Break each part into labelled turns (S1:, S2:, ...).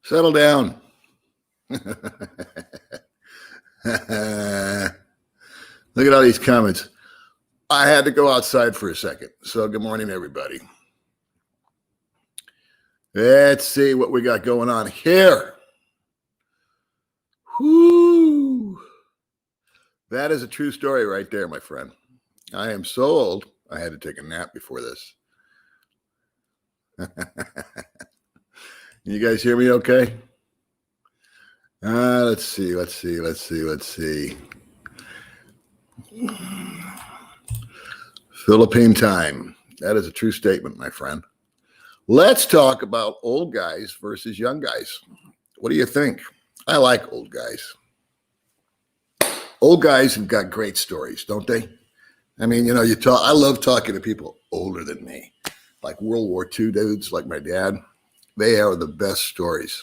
S1: Settle down. Look at all these comments. I had to go outside for a second. So good morning, everybody. Let's see what we got going on here. Whoo! That is a true story right there, my friend. I am so old, I had to take a nap before this. You guys hear me okay? Let's see. Philippine time. That is a true statement, my friend. Let's talk about old guys versus young guys. What do you think? I like old guys. Old guys have got great stories, don't they? I mean, you know, I love talking to people older than me, like World War II dudes, like my dad. They are the best stories.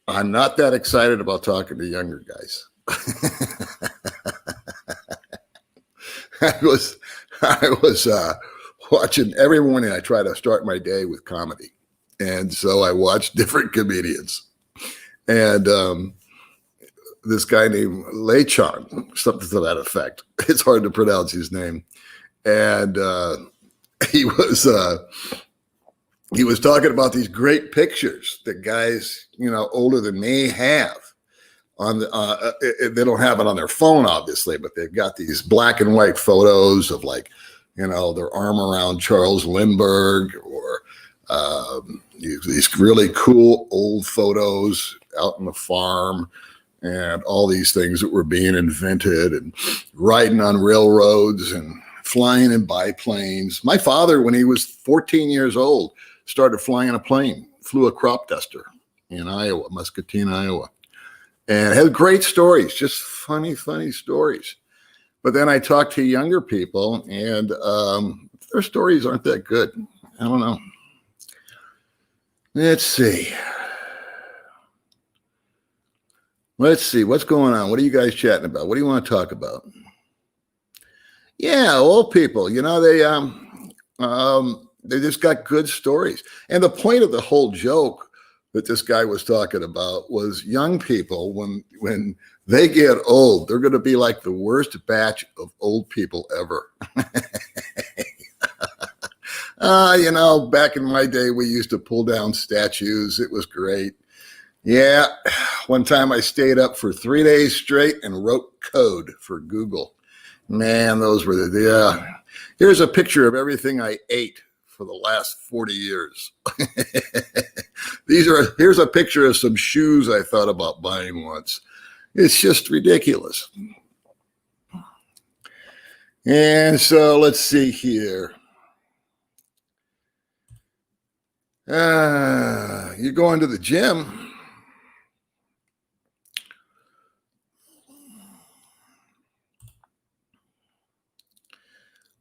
S1: I'm not that excited about talking to younger guys. I was watching every morning. I try to start my day with comedy, and so I watched different comedians. And this guy named Lechon, something to that effect. It's hard to pronounce his name, and he was talking about these great pictures that guys, you know, older than me have on the, they don't have it on their phone, obviously, but they've got these black and white photos of, like, you know, their arm around Charles Lindbergh, or these really cool old photos out on the farm, and all these things that were being invented, and riding on railroads and flying in biplanes. My father, when he was 14 years old, started flying a plane, flew a crop duster in Iowa, Muscatine, Iowa, and had great stories, just funny stories. But then I talked to younger people, and their stories aren't that good. I don't know. Let's see. What's going on. What are you guys chatting about? What do you want to talk about? Yeah, old people. You know, they just got good stories. And the point of the whole joke that this guy was talking about was young people, when they get old, they're going to be like the worst batch of old people ever. You know, back in my day, we used to pull down statues. It was great. Yeah. One time I stayed up for 3 days straight and wrote code for Google. Man, those were yeah. Here's a picture of everything I ate for the last 40 years. Here's a picture of some shoes I thought about buying once. It's just ridiculous. And so let's see here. You're going to the gym.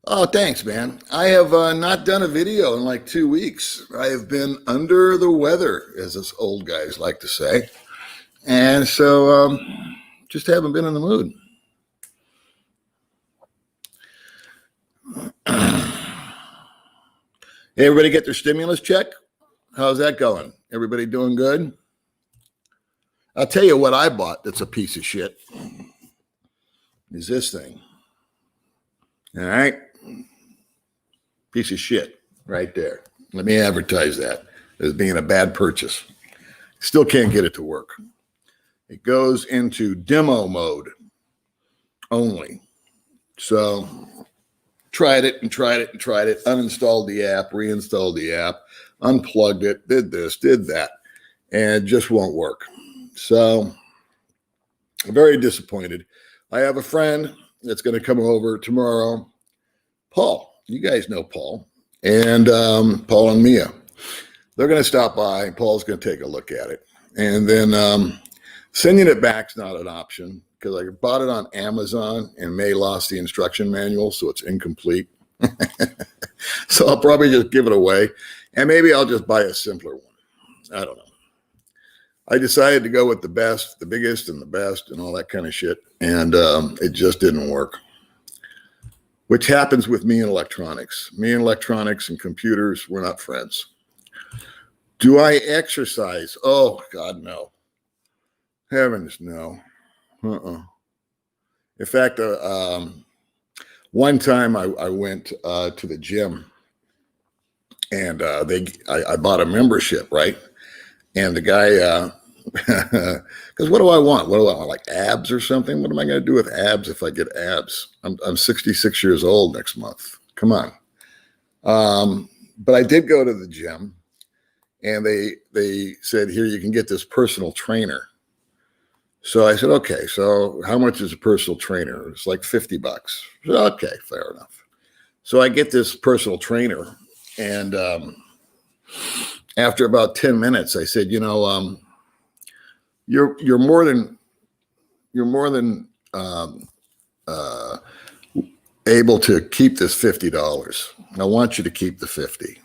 S1: Oh, thanks, man. I have not done a video in like 2 weeks. I have been under the weather, as us old guys like to say. And so just haven't been in the mood. Hey, everybody get their stimulus check? How's that going? Everybody doing good? I'll tell you what I bought that's a piece of shit. Is this thing. All right. Piece of shit right there. Let me advertise that as being a bad purchase. Still can't get it to work. It goes into demo mode only. So tried it, uninstalled the app, reinstalled the app, unplugged it, did this, did that, and it just won't work. So I'm very disappointed. I have a friend that's going to come over tomorrow. Paul, you guys know Paul, and Paul and Mia. They're going to stop by. Paul's going to take a look at it. And then sending it back is not an option, because I bought it on Amazon and May lost the instruction manual, so it's incomplete. So I'll probably just give it away, and maybe I'll just buy a simpler one. I don't know. I decided to go with the best, the biggest, and the best, and all that kind of shit, and it just didn't work. Which happens with me and electronics. Me and electronics and computers, we're not friends. Do I exercise? Oh, God, no. Heavens, no. In fact, one time I went to the gym, and I bought a membership, right? And the guy, because what do I want? What do I want? Like abs or something? What am I going to do with abs if I get abs? I'm 66 years old next month. Come on. But I did go to the gym, and they said, here, you can get this personal trainer. So I said, okay, so how much is a personal trainer? It's like $50. Said, okay, fair enough. So I get this personal trainer, and after about 10 minutes, I said, you're more than able to keep this $50. I want you to keep the 50.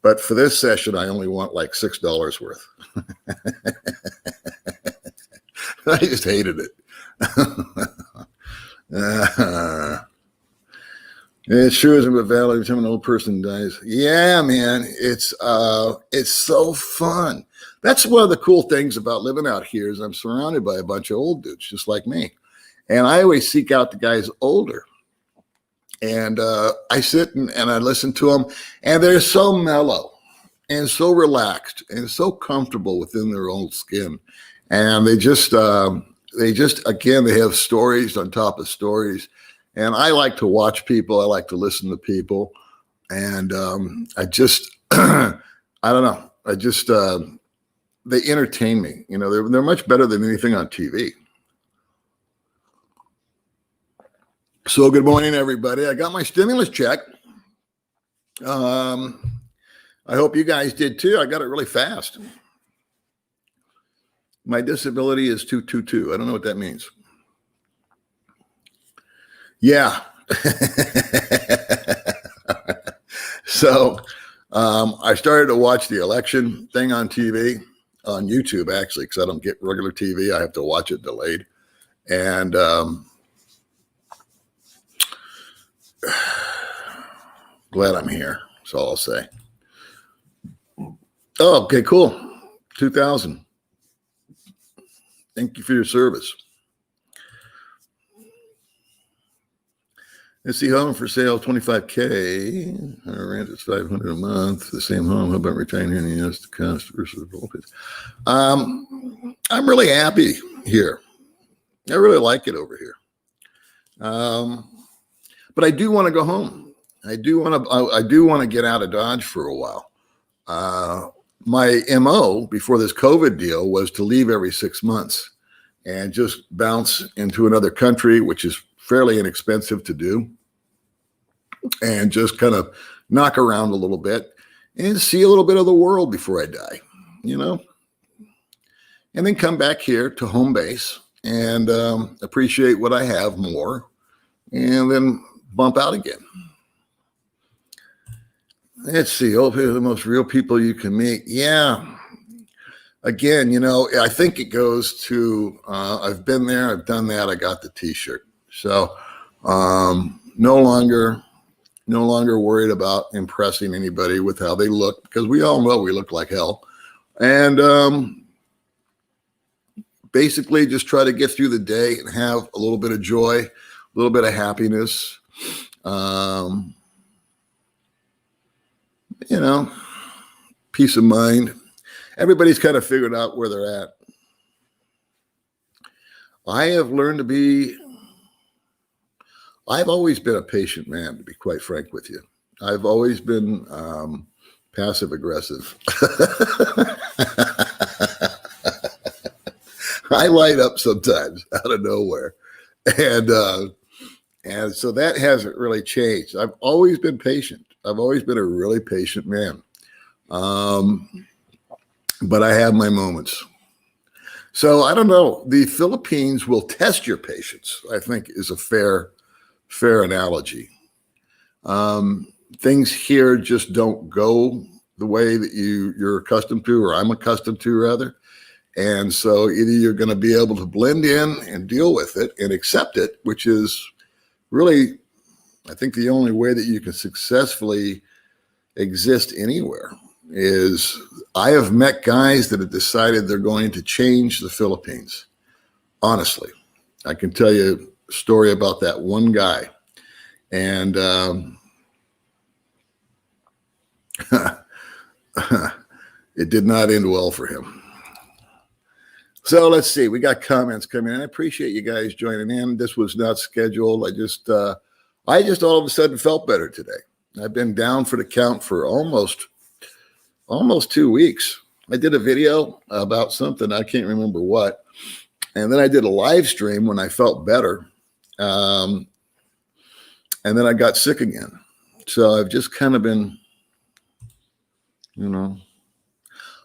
S1: But for this session, I only want like $6 worth. I just hated it. It sure isn't a valid every time an old person dies. Yeah, man, it's so fun. That's one of the cool things about living out here is I'm surrounded by a bunch of old dudes just like me. And I always seek out the guys older. And I sit and I listen to them, and they're so mellow and so relaxed and so comfortable within their own skin. And they just again, they have stories on top of stories. And I like to watch people. I like to listen to people. And I just, I don't know. They entertain me. They're much better than anything on TV. So good morning, everybody. I got my stimulus check. I hope you guys did too. I got it really fast. My disability is 222. I don't know what that means. Yeah. So I started to watch the election thing on TV, on YouTube, actually, because I don't get regular TV. I have to watch it delayed. And glad I'm here. That's all I'll say. Oh, okay, cool. 2000. Thank you for your service. Let's see, home for sale, $25K. Rent is $500 a month. The same home. How about retiring here in the U.S. to cost versus voltage? I'm really happy here. I really like it over here. But I do want to go home. I do want to get out of Dodge for a while. My MO before this COVID deal was to leave every 6 months and just bounce into another country, which is fairly inexpensive to do, and just kind of knock around a little bit and see a little bit of the world before I die, and then come back here to home base and appreciate what I have more, and then bump out again. Let's see. Hopefully the most real people you can meet. Yeah. Again, I think it goes to, I've been there, I've done that. I got the t-shirt. So, no longer worried about impressing anybody with how they look, because we all know we look like hell. And, basically just try to get through the day and have a little bit of joy, a little bit of happiness. Peace of mind. Everybody's kind of figured out where they're at. I've always been a patient man, to be quite frank with you. I've always been passive aggressive. I light up sometimes out of nowhere. And so that hasn't really changed. I've always been patient. I've always been a really patient man. But I have my moments. So I don't know. The Philippines will test your patience, I think, is a fair analogy. Things here just don't go the way that you're accustomed to, or I'm accustomed to, rather. And so either you're going to be able to blend in and deal with it and accept it, which is really, I think, the only way that you can successfully exist anywhere, is I have met guys that have decided they're going to change the Philippines. Honestly, I can tell you a story about that one guy. And it did not end well for him. So let's see. We got comments coming in. I appreciate you guys joining in. This was not scheduled. I just all of a sudden felt better today. I've been down for the count for almost 2 weeks. I did a video about something. I can't remember what. And then I did a live stream when I felt better. And then I got sick again. So I've just kind of been,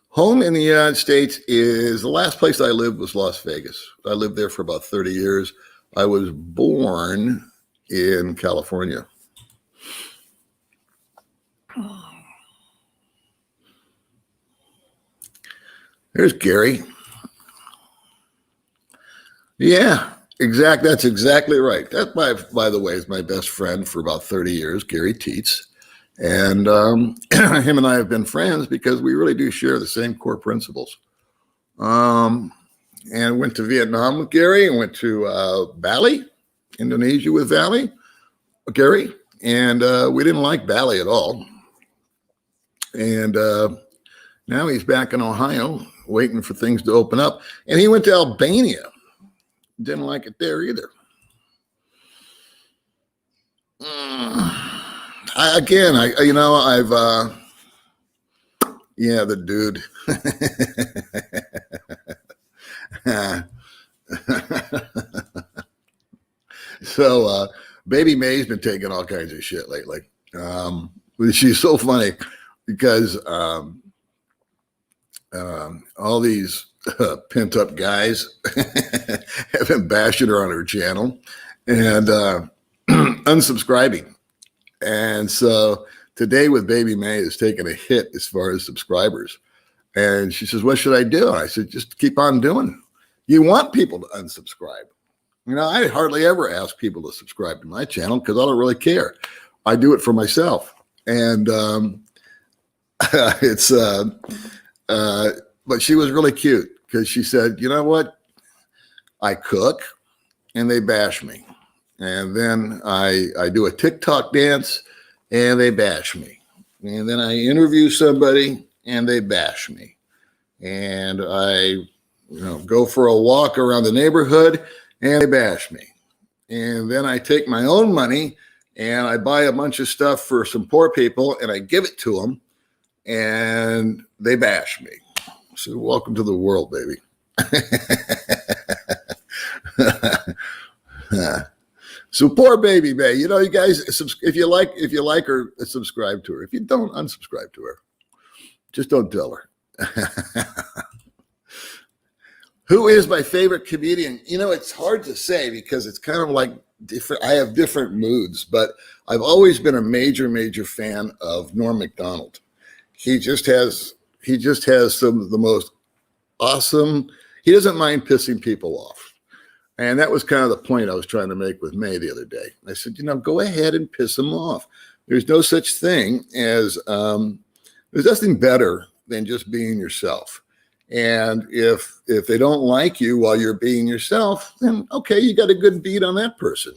S1: home in the United States is the last place I lived was Las Vegas. I lived there for about 30 years. I was born in California. There's Gary. Yeah, exactly. That's exactly right. That, by the way, is my best friend for about 30 years, Gary Teets. And him and I have been friends because we really do share the same core principles. And went to Vietnam with Gary and went to Bali, Indonesia with Gary. And we didn't like Bali at all. And now he's back in Ohio waiting for things to open up. And he went to Albania. Didn't like it there either. The dude. So Baby May's been taking all kinds of shit lately. She's so funny because all these pent up guys have been bashing her on her channel and unsubscribing. And so today with Baby May is taking a hit as far as subscribers. And she says, what should I do? And I said, just keep on doing. You want people to unsubscribe. I hardly ever ask people to subscribe to my channel because I don't really care. I do it for myself. And but she was really cute because she said, you know what? I cook and they bash me. And then I do a TikTok dance and they bash me. And then I interview somebody and they bash me. And I go for a walk around the neighborhood and they bash me. And then I take my own money and I buy a bunch of stuff for some poor people and I give it to them and they bash me. So welcome to the world, baby. So poor Baby May, you guys, if you like her, subscribe to her. If you don't, unsubscribe to her. Just don't tell her. Who is my favorite comedian? It's hard to say because it's kind of like different. I have different moods, but I've always been a major, major fan of Norm Macdonald. He just has some of the most awesome. He doesn't mind pissing people off. And that was kind of the point I was trying to make with May the other day. I said, go ahead and piss them off. There's no such thing as, there's nothing better than just being yourself. And if they don't like you while you're being yourself, then okay, you got a good beat on that person.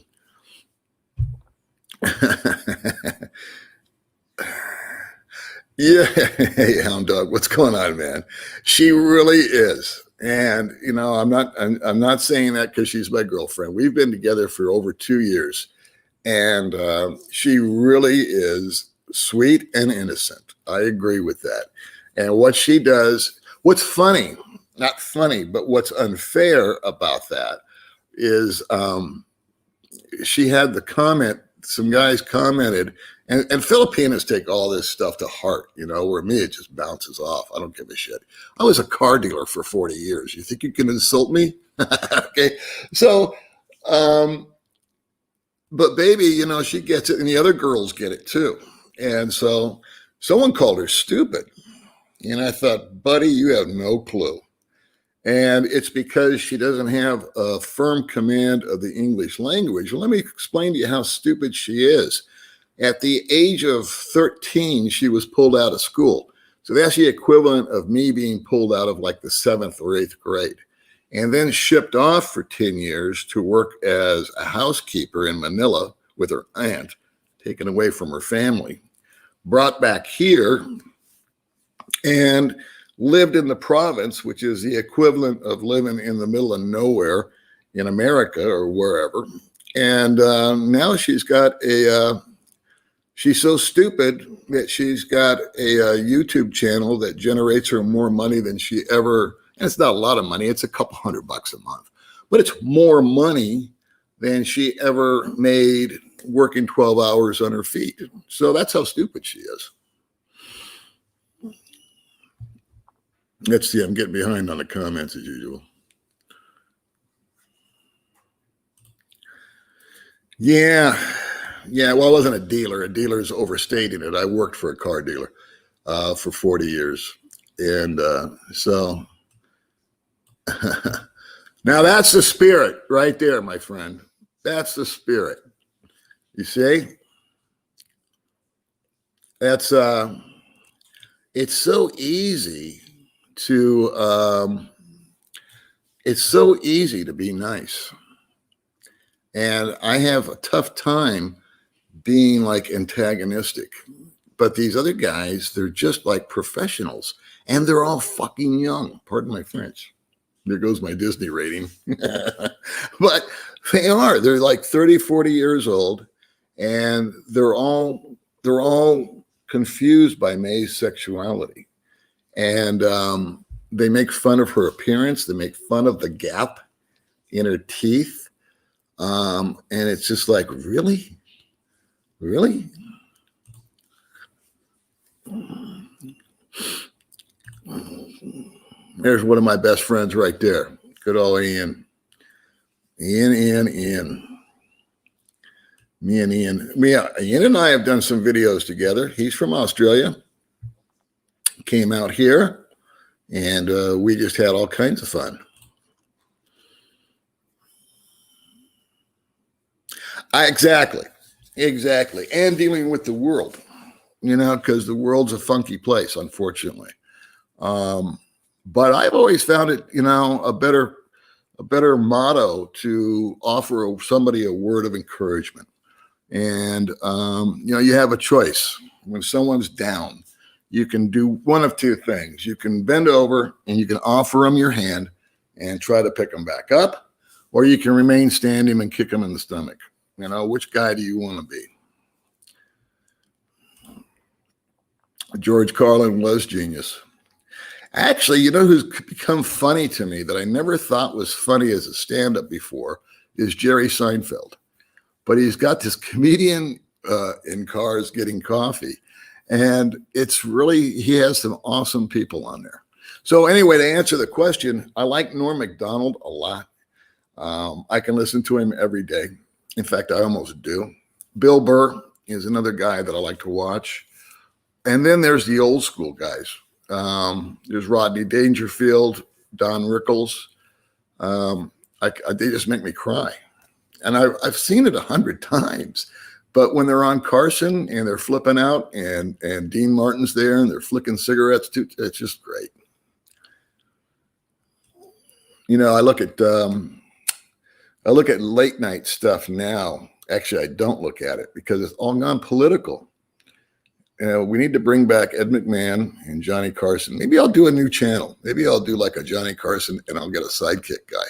S1: Yeah, hey, Hound Dog, what's going on, man? She really is. And I'm not saying that because she's my girlfriend. We've been together for over 2 years, and she really is sweet and innocent. I agree with that. And what she does, what's funny, not funny, but what's unfair about that is she had the comment. Some guys commented, and Filipinos take all this stuff to heart, where me, it just bounces off. I don't give a shit. I was a car dealer for 40 years. You think you can insult me? Okay. So, but baby, she gets it and the other girls get it too. And so someone called her stupid. And I thought, buddy, you have no clue. And it's because she doesn't have a firm command of the English language. Well, let me explain to you how stupid she is. At the age of 13, she was pulled out of school. So that's the equivalent of me being pulled out of like the 7th or 8th grade and then shipped off for 10 years to work as a housekeeper in Manila with her aunt, taken away from her family, brought back here and lived in the province, which is the equivalent of living in the middle of nowhere in America or wherever. And now she's got she's so stupid that she's got a YouTube channel that generates her more money than she ever, and it's not a lot of money, it's a couple $100 a month, but it's more money than she ever made working 12 hours on her feet. So that's how stupid she is. Let's see, I'm getting behind on the comments as usual. Yeah, well, I wasn't a dealer. A dealer's overstating it. I worked for a car dealer for 40 years. And so now that's the spirit right there, my friend. That's the spirit. You see? That's it's so easy to be nice. And I have a tough time being like antagonistic. But these other guys, they're just like professionals. And they're all fucking young. Pardon my French. There goes my Disney rating. But they are. They're like 30, 40 years old. And they're all confused by May's sexuality. And they make fun of her appearance. They make fun of the gap in her teeth. And it's just like, really? Really? There's one of my best friends right there. Good old Ian. Ian. Me and Ian. Ian and I have done some videos together. He's from Australia. Came out here, and we just had all kinds of fun. Exactly. And dealing with the world, because the world's a funky place, unfortunately. But I've always found it, a better motto to offer somebody a word of encouragement. And, you have a choice. When someone's down, you can do one of two things. You can bend over and you can offer them your hand and try to pick them back up, or you can remain standing and kick them in the stomach. Which guy do you want to be? George Carlin was genius. Actually, who's become funny to me that I never thought was funny as a stand-up before is Jerry Seinfeld. But he's got this comedian in Cars Getting Coffee. And it's really, he has some awesome people on there. So anyway, to answer the question, I like Norm Macdonald a lot. I can listen to him every day. In fact, I almost do. Bill Burr is another guy that I like to watch. And then there's the old school guys. There's Rodney Dangerfield, Don Rickles. They just make me cry. And I've seen it 100 times. But when they're on Carson and they're flipping out and Dean Martin's there and they're flicking cigarettes too, it's just great. I look at late night stuff now. Actually, I don't look at it because it's all gone political. We need to bring back Ed McMahon and Johnny Carson. Maybe I'll do a new channel. Maybe I'll do like a Johnny Carson and I'll get a sidekick guy.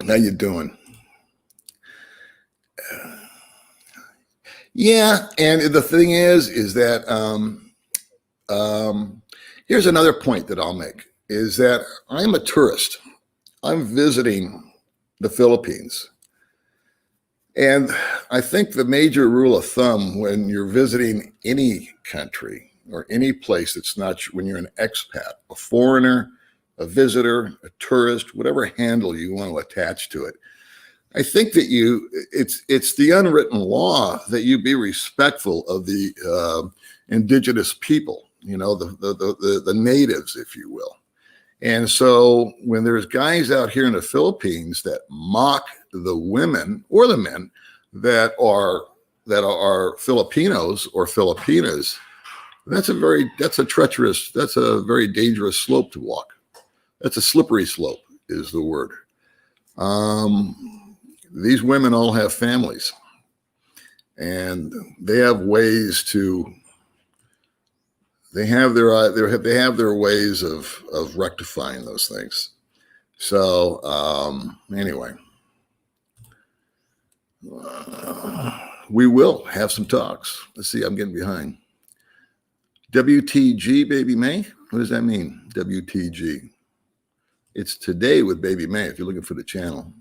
S1: How you doing? Yeah, and the thing is that here's another point that I'll make, is that I'm a tourist. I'm visiting the Philippines. And I think the major rule of thumb when you're visiting any country or any place that's not, when you're an expat, a foreigner, a visitor, a tourist, whatever handle you want to attach to it, I think that it's the unwritten law that you be respectful of the indigenous people, the natives, if you will. And so when there's guys out here in the Philippines that mock the women or the men that are Filipinos or Filipinas, That's a very dangerous slope to walk. That's a slippery slope is the word. These women all have families, and they have ways to. They have their ways of rectifying those things. So anyway, we will have some talks. Let's see. I'm getting behind. WTG, Baby May. What does that mean? WTG. It's today with Baby May. If you're looking for the channel.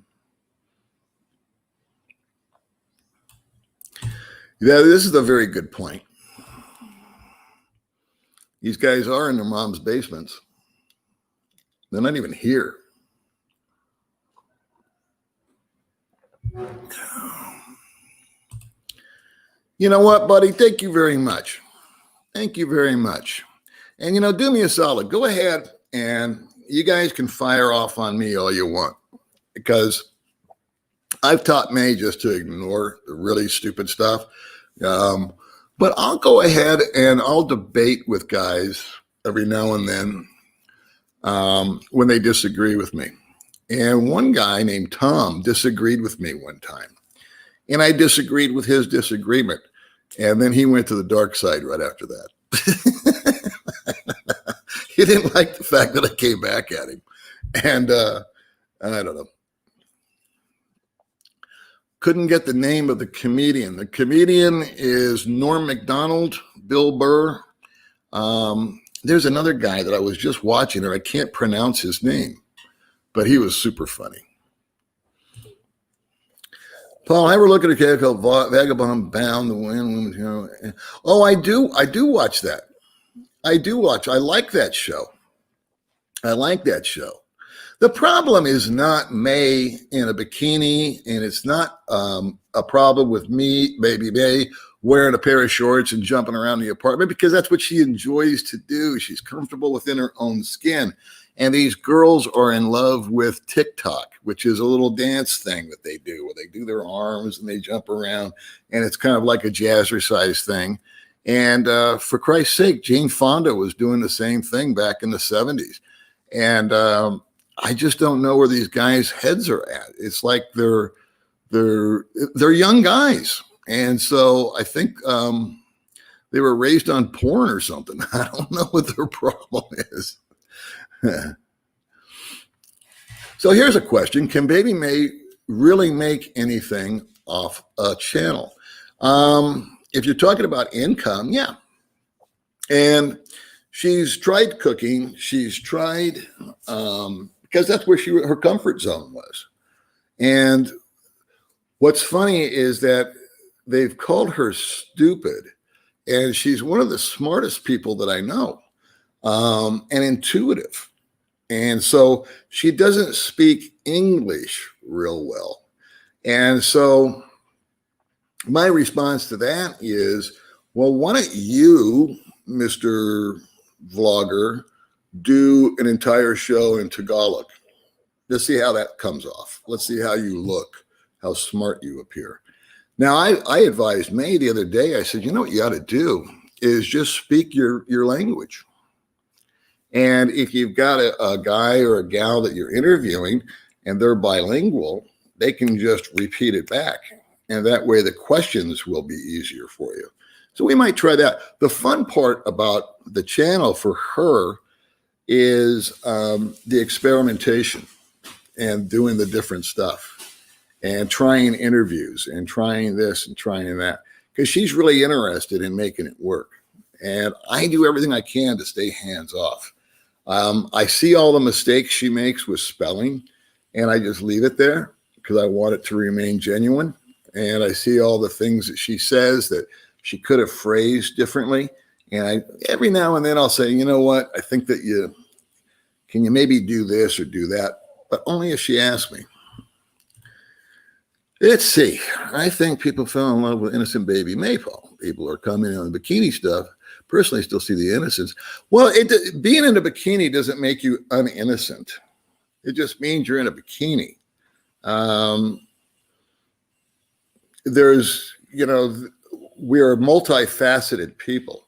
S1: Yeah, this is a very good point. These guys are in their mom's basements. They're not even here. You know what, buddy? Thank you very much. Thank you very much. And, do me a solid. Go ahead and you guys can fire off on me all you want, because I've taught May just to ignore the really stupid stuff. But I'll go ahead and I'll debate with guys every now and then when they disagree with me. And one guy named Tom disagreed with me one time. And I disagreed with his disagreement. And then he went to the dark side right after that. He didn't like the fact that I came back at him. And I don't know. Couldn't get the name of the comedian. The comedian is Norm Macdonald, Bill Burr. There's another guy that I was just watching, and I can't pronounce his name, but he was super funny. Paul, ever look at a cat called Vagabond Bound the Wind? Oh, I do watch that. I like that show. The problem is not May in a bikini, and it's not a problem with me, Baby May, wearing a pair of shorts and jumping around the apartment, because that's what she enjoys to do. She's comfortable within her own skin. And these girls are in love with TikTok, which is a little dance thing that they do, where they do their arms and they jump around, and it's kind of like a jazzercise thing. And for Christ's sake, Jane Fonda was doing the same thing back in the 70s. And I just don't know where these guys' heads are at. It's like they're young guys. And so I think they were raised on porn or something. I don't know what their problem is. So here's a question. Can Baby May really make anything off a channel? If you're talking about income, yeah. And she's tried cooking. She's tried, because that's where her comfort zone was. And what's funny is that they've called her stupid, and she's one of the smartest people that I know, and intuitive. And so she doesn't speak English real well. And so my response to that is, well, why don't you, Mr. Vlogger, do an entire show in Tagalog? Let's see how that comes off. Let's see how you look, how smart you appear. Now, I advised May the other day, I said, you know what you ought to do is just speak your language. And if you've got a guy or a gal that you're interviewing and they're bilingual, they can just repeat it back. And that way the questions will be easier for you. So we might try that. The fun part about the channel for her is the experimentation and doing the different stuff and trying interviews and trying this and trying that, because she's really interested in making it work. And I do everything I can to stay hands off. I see all the mistakes she makes with spelling, and I just leave it there because I want it to remain genuine. And I see all the things that she says that she could have phrased differently. And every now and then I'll say, you know what, I think that can you maybe do this or do that? But only if she asks me. Let's see. I think people fell in love with innocent Baby May, Paul. People are commenting on the bikini stuff. Personally, I still see the innocence. Well, being in a bikini doesn't make you uninnocent. It just means you're in a bikini. We're multifaceted people.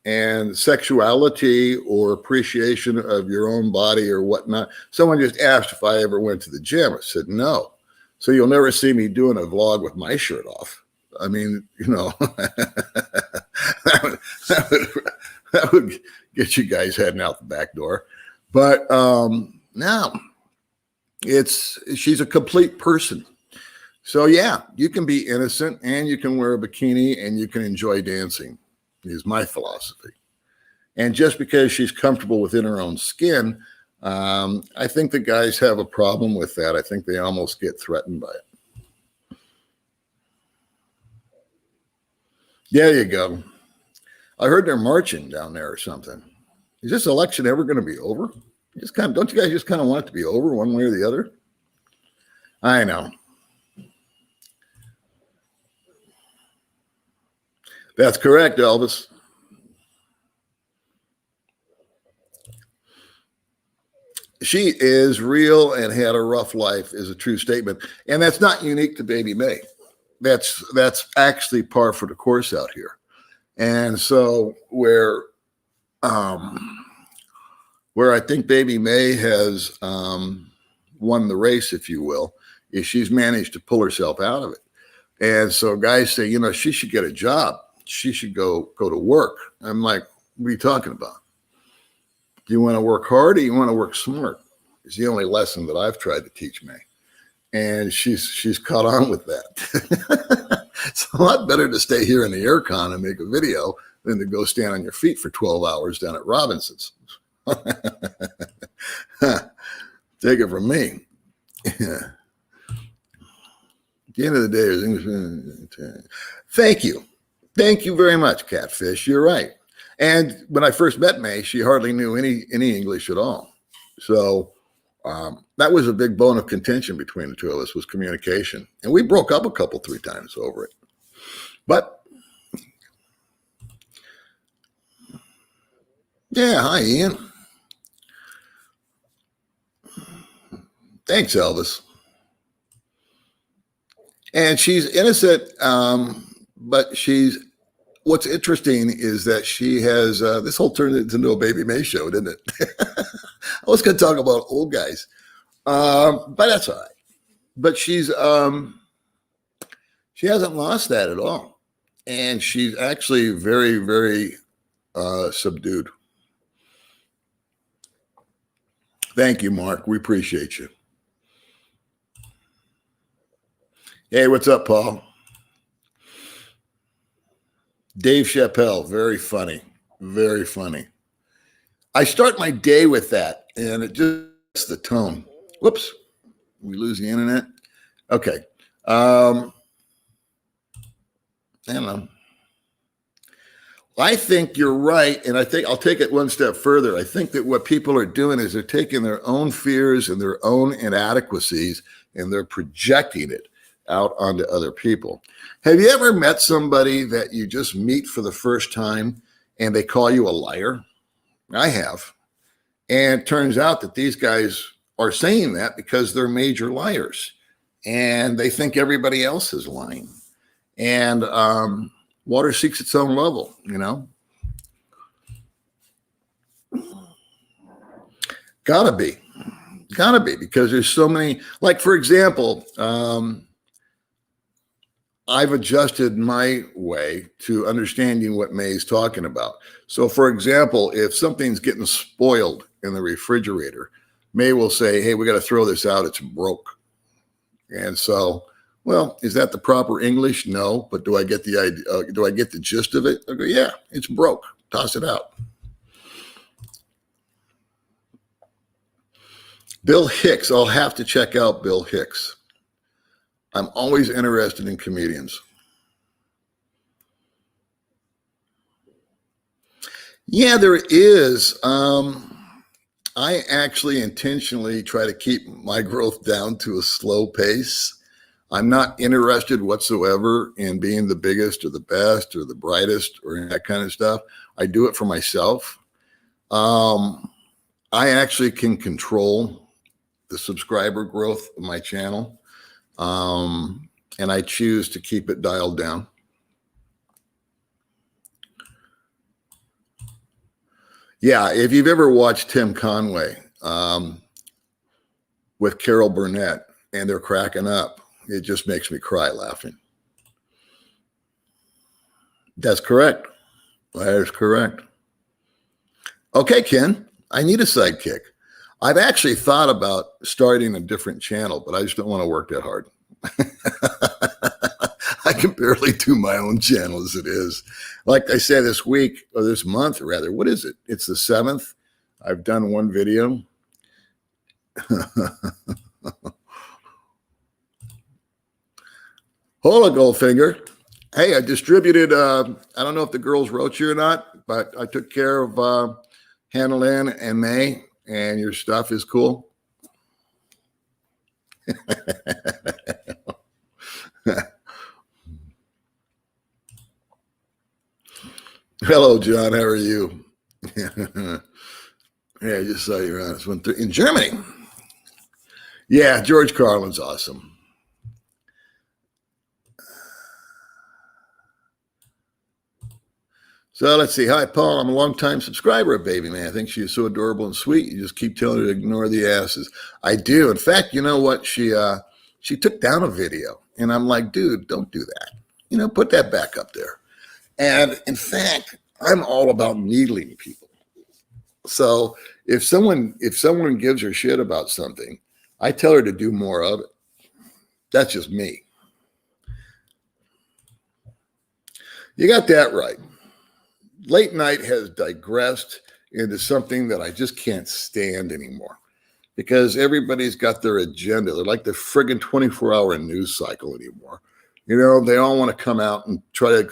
S1: and sexuality or appreciation of your own body or whatnot. Someone just asked if I ever went to the gym. I said, no. So you'll never see me doing a vlog with my shirt off. I mean, that would get you guys heading out the back door. But no, she's a complete person. So yeah, you can be innocent and you can wear a bikini and you can enjoy dancing, is my philosophy. And just because she's comfortable within her own skin, I think the guys have a problem with that. I think they almost get threatened by it. There you go. I heard they're marching down there or something. Is this election ever going to be over? Don't you guys just kind of want it to be over one way or the other? I know. That's correct, Elvis. She is real and had a rough life is a true statement. And that's not unique to Baby May. That's actually par for the course out here. And so where I think Baby May has won the race, if you will, is she's managed to pull herself out of it. And so guys say, she should get a job. She should go to work. I'm like, what are you talking about? Do you want to work hard or you want to work smart? It's the only lesson that I've tried to teach May. And she's caught on with that. It's a lot better to stay here in the aircon and make a video than to go stand on your feet for 12 hours down at Robinson's. Take it from me. At the end of the day, there's English. Thank you. Thank you very much, Catfish. You're right. And when I first met May, she hardly knew any English at all. So that was a big bone of contention between the two of us, was communication. And we broke up 3 times over it. But yeah, hi, Ian. Thanks, Elvis. And she's innocent, but what's interesting is that she has, this whole turned into a Baby May show, didn't it? I was going to talk about old guys, but that's all right. But she hasn't lost that at all. And she's actually very, very subdued. Thank you, Mark. We appreciate you. Hey, what's up, Paul? Dave Chappelle, very funny, very funny. I start my day with that, and it just the tone. Whoops, we lose the internet. Okay, I don't know. I think you're right, and I think I'll take it one step further. I think that what people are doing is they're taking their own fears and their own inadequacies, and they're projecting it out onto other people. Have you ever met somebody that you just meet for the first time and they call you a liar? I have. And it turns out that these guys are saying that because they're major liars and they think everybody else is lying. And water seeks its own level, Gotta be, because there's so many, like, for example, I've adjusted my way to understanding what May's talking about. So, for example, if something's getting spoiled in the refrigerator, May will say, hey, we got to throw this out. It's broke. And so, well, is that the proper English? No. But do I get the idea? Do I get the gist of it? I go, yeah, it's broke. Toss it out. Bill Hicks. I'll have to check out Bill Hicks. I'm always interested in comedians. Yeah, there is. I actually intentionally try to keep my growth down to a slow pace. I'm not interested whatsoever in being the biggest or the best or the brightest or that kind of stuff. I do it for myself. I actually can control the subscriber growth of my channel. And I choose to keep it dialed down. Yeah, if you've ever watched Tim Conway with Carol Burnett and they're cracking up, it just makes me cry laughing. That's correct. That is correct. Okay, Ken, I need a sidekick. I've actually thought about starting a different channel, but I just don't want to work that hard. I can barely do my own channel as it is. Like I said, this week, or this month rather, what is it? It's the 7th. I've done one video. Hola, Goldfinger. Hey, I distributed, I don't know if the girls wrote you or not, but I took care of Hannah Lynn and May, and your stuff is cool. Hello, John. How are you? Yeah, I just saw you on this one in Germany. Yeah, George Carlin's awesome. So let's see. Hi, Paul. I'm a longtime subscriber of Baby Man. I think she is so adorable and sweet. You just keep telling her to ignore the asses. I do. In fact, you know what? She took down a video, and I'm like, dude, don't do that. Put that back up there. And in fact, I'm all about needling people. So if someone gives her shit about something, I tell her to do more of it. That's just me. You got that right. Late night has digressed into something that I just can't stand anymore because everybody's got their agenda. They're like the friggin' 24-hour news cycle anymore. They all want to come out and try to,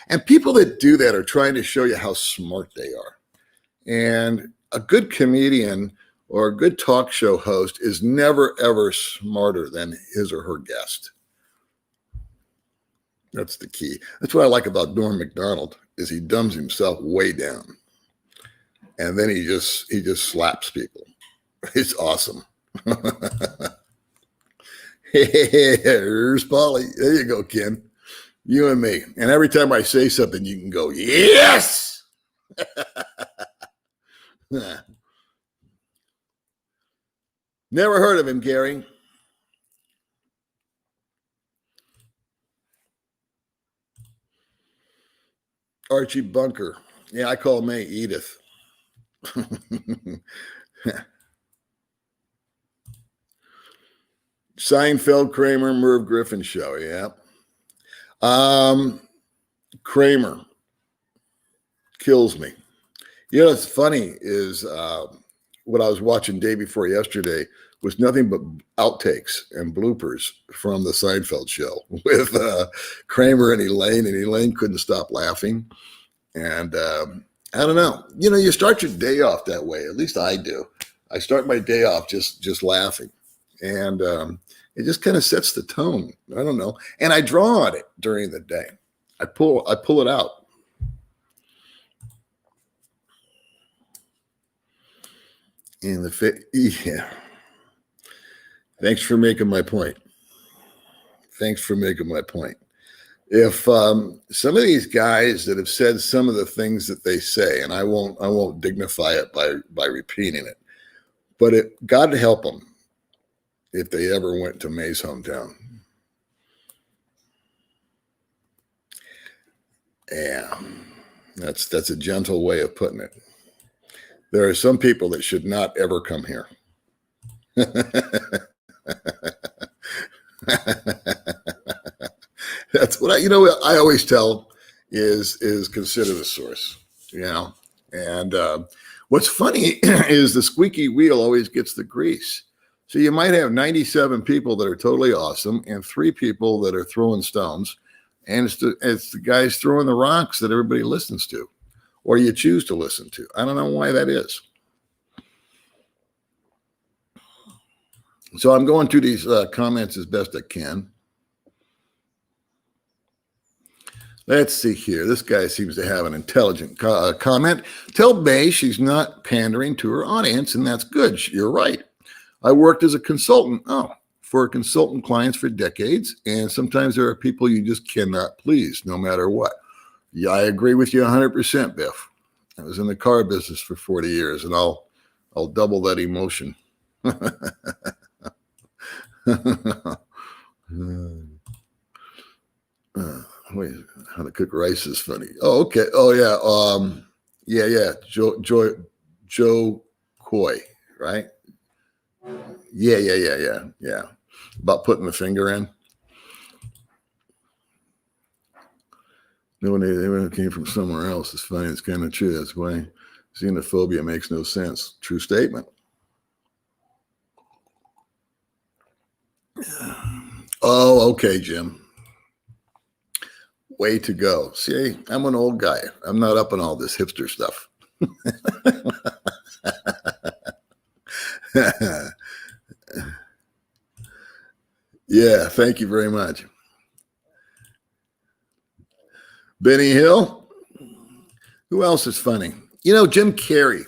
S1: and people that do that are trying to show you how smart they are. And a good comedian or a good talk show host is never, ever smarter than his or her guest. That's the key. That's what I like about Norm Macdonald is he dumbs himself way down. And then he just slaps people. It's awesome. Here's Polly. There you go, Ken. You and me. And every time I say something, you can go, yes! Never heard of him, Gary. Archie Bunker. Yeah, I call May Edith. Seinfeld, Kramer, Merv Griffin show. Yeah. Kramer kills me. What's funny is what I was watching day before yesterday was nothing but outtakes and bloopers from the Seinfeld show with Kramer and Elaine couldn't stop laughing. And I don't know. You start your day off that way. At least I do. I start my day off just laughing. And it just kind of sets the tone. I don't know. And I draw on it during the day. I pull it out. Yeah. Thanks for making my point. If some of these guys that have said some of the things that they say, and I won't dignify it by repeating it, but God help them if they ever went to May's hometown. Yeah, that's a gentle way of putting it. There are some people that should not ever come here. That's what I always tell is consider the source, and what's funny is the squeaky wheel always gets the grease. So you might have 97 people that are totally awesome and 3 people that are throwing stones, and it's the guys throwing the rocks that everybody listens to or you choose to listen to. I don't know why that is. So I'm going through these comments as best I can. Let's see here. This guy seems to have an intelligent comment. Tell May she's not pandering to her audience, and that's good. You're right. I worked as a consultant for consultant clients for decades, and sometimes there are people you just cannot please, no matter what. Yeah, I agree with you 100%, Biff. I was in the car business for 40 years, and I'll double that emotion. Wait, how to cook rice is funny. Oh, okay. Oh, yeah. Yeah. Joe Coy, right? Yeah. About putting the finger in. No one came from somewhere else. It's funny. It's kind of true. That's why xenophobia makes no sense. True statement. Oh, okay, Jim. Way to go. See, I'm an old guy. I'm not up on all this hipster stuff. Yeah, thank you very much. Benny Hill. Who else is funny? Jim Carrey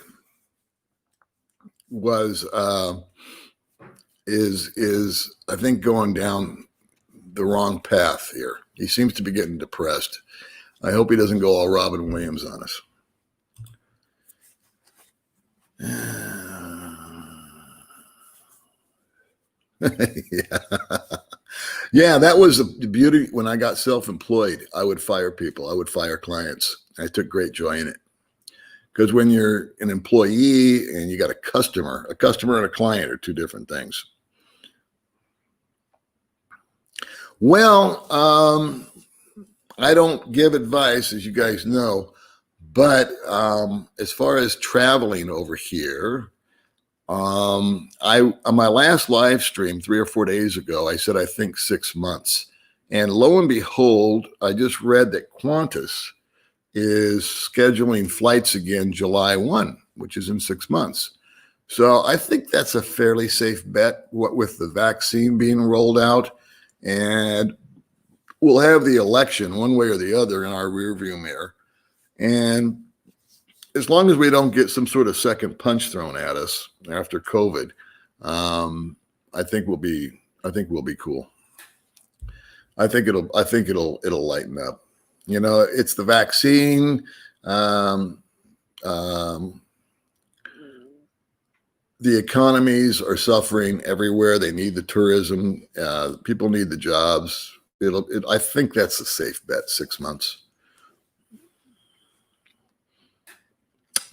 S1: is I think going down the wrong path here. He seems to be getting depressed. I hope he doesn't go all Robin Williams on us. Yeah, that was the beauty. When I got self-employed, I would fire people. I would fire clients. I took great joy in it. Because when you're an employee and you got a customer and a client are two different things. Well, I don't give advice, as you guys know, but as far as traveling over here, on my last live stream 3 or 4 days ago, I said I think 6 months, and lo and behold, I just read that Qantas is scheduling flights again July 1, which is in 6 months. So I think that's a fairly safe bet. What with the vaccine being rolled out, and we'll have the election one way or the other in our rearview mirror, and as long as we don't get some sort of second punch thrown at us after COVID, I think we'll be cool. I think it'll lighten up. It's the vaccine. The economies are suffering everywhere. They need the tourism. People need the jobs. I think that's a safe bet. 6 months.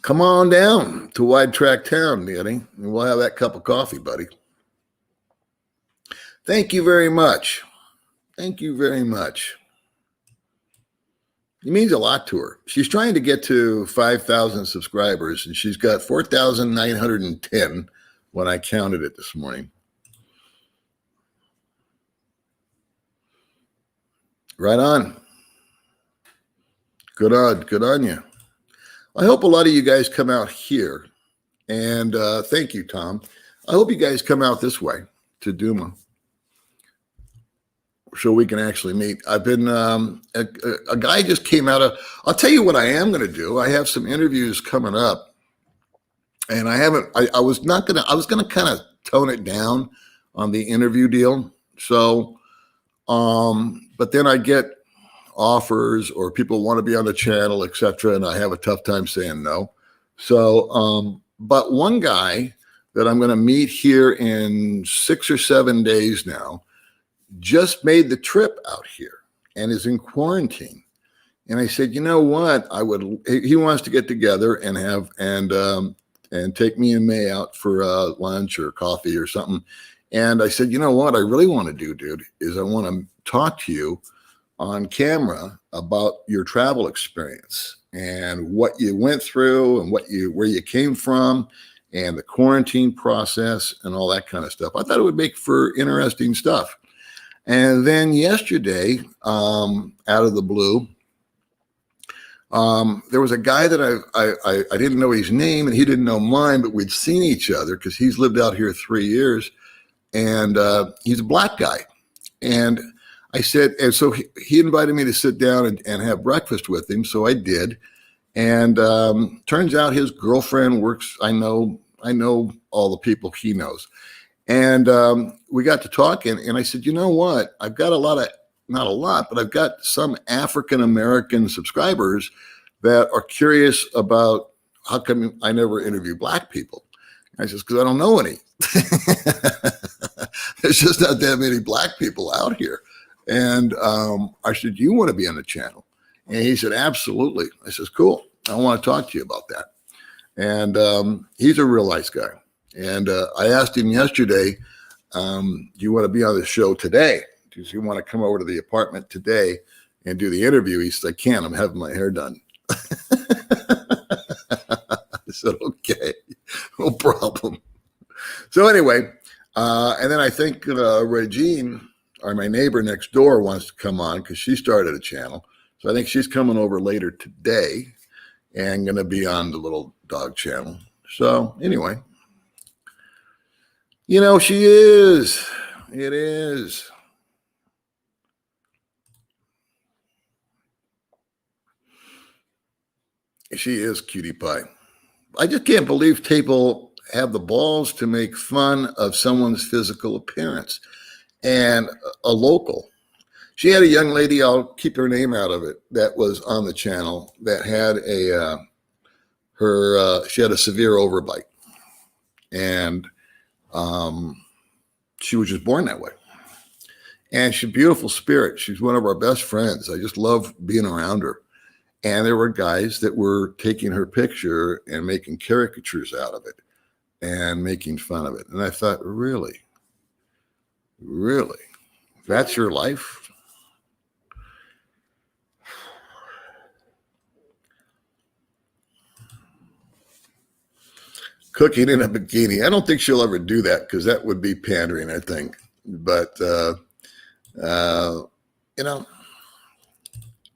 S1: Come on down to Wide Track Town, Danny, and we'll have that cup of coffee, buddy. Thank you very much. Thank you very much. It means a lot to her. She's trying to get to 5,000 subscribers, and she's got 4,910 when I counted it this morning. Right on. Good on you. I hope a lot of you guys come out here, and thank you, Tom. I hope you guys come out this way to Duma so we can actually meet. I've been, a guy just came out of, I'll tell you what I am going to do. I have some interviews coming up, and I was going to kind of tone it down on the interview deal. So, but then I get offers or people want to be on the channel, etc., and I have a tough time saying no. So, but one guy that I'm going to meet here in 6 or 7 days now just made the trip out here and is in quarantine. And I said, you know what? He wants to get together and have and take me and May out for lunch or coffee or something. And I said, you know what I really want to do, dude, is I want to talk to you on camera about your travel experience and what you went through and where you came from and the quarantine process and all that kind of stuff. I thought it would make for interesting stuff. And then yesterday, out of the blue, there was a guy that I didn't know his name and he didn't know mine, but we'd seen each other because he's lived out here 3 years, and he's a black guy. And I said, and so he invited me to sit down and have breakfast with him. So I did. And turns out his girlfriend works. I know all the people he knows. And we got to talking, and I said, you know what? I've got not a lot, but I've got some African-American subscribers that are curious about how come I never interview black people. I says, because I don't know any. There's just not that many black people out here. And I said, do you want to be on the channel? And he said, absolutely. I says, cool. I want to talk to you about that. And he's a real nice guy. And I asked him yesterday, do you want to be on the show today? Does he want to come over to the apartment today and do the interview? He said, I can't. I'm having my hair done. I said, okay, no problem. So anyway, and then I think Regine, or my neighbor next door, wants to come on because she started a channel. So I think she's coming over later today and going to be on the little dog channel. So anyway, you know, she is. It is. She is cutie pie. I just can't believe people have the balls to make fun of someone's physical appearance. And a local, she had a young lady, I'll keep her name out of it, that was on the channel that had she had a severe overbite. And she was just born that way. And she's a beautiful spirit. She's one of our best friends. I just love being around her. And there were guys that were taking her picture and making caricatures out of it and making fun of it. And I thought, really? Really? That's your life? Cooking in a bikini. I don't think she'll ever do that because that would be pandering, I think. But, you know,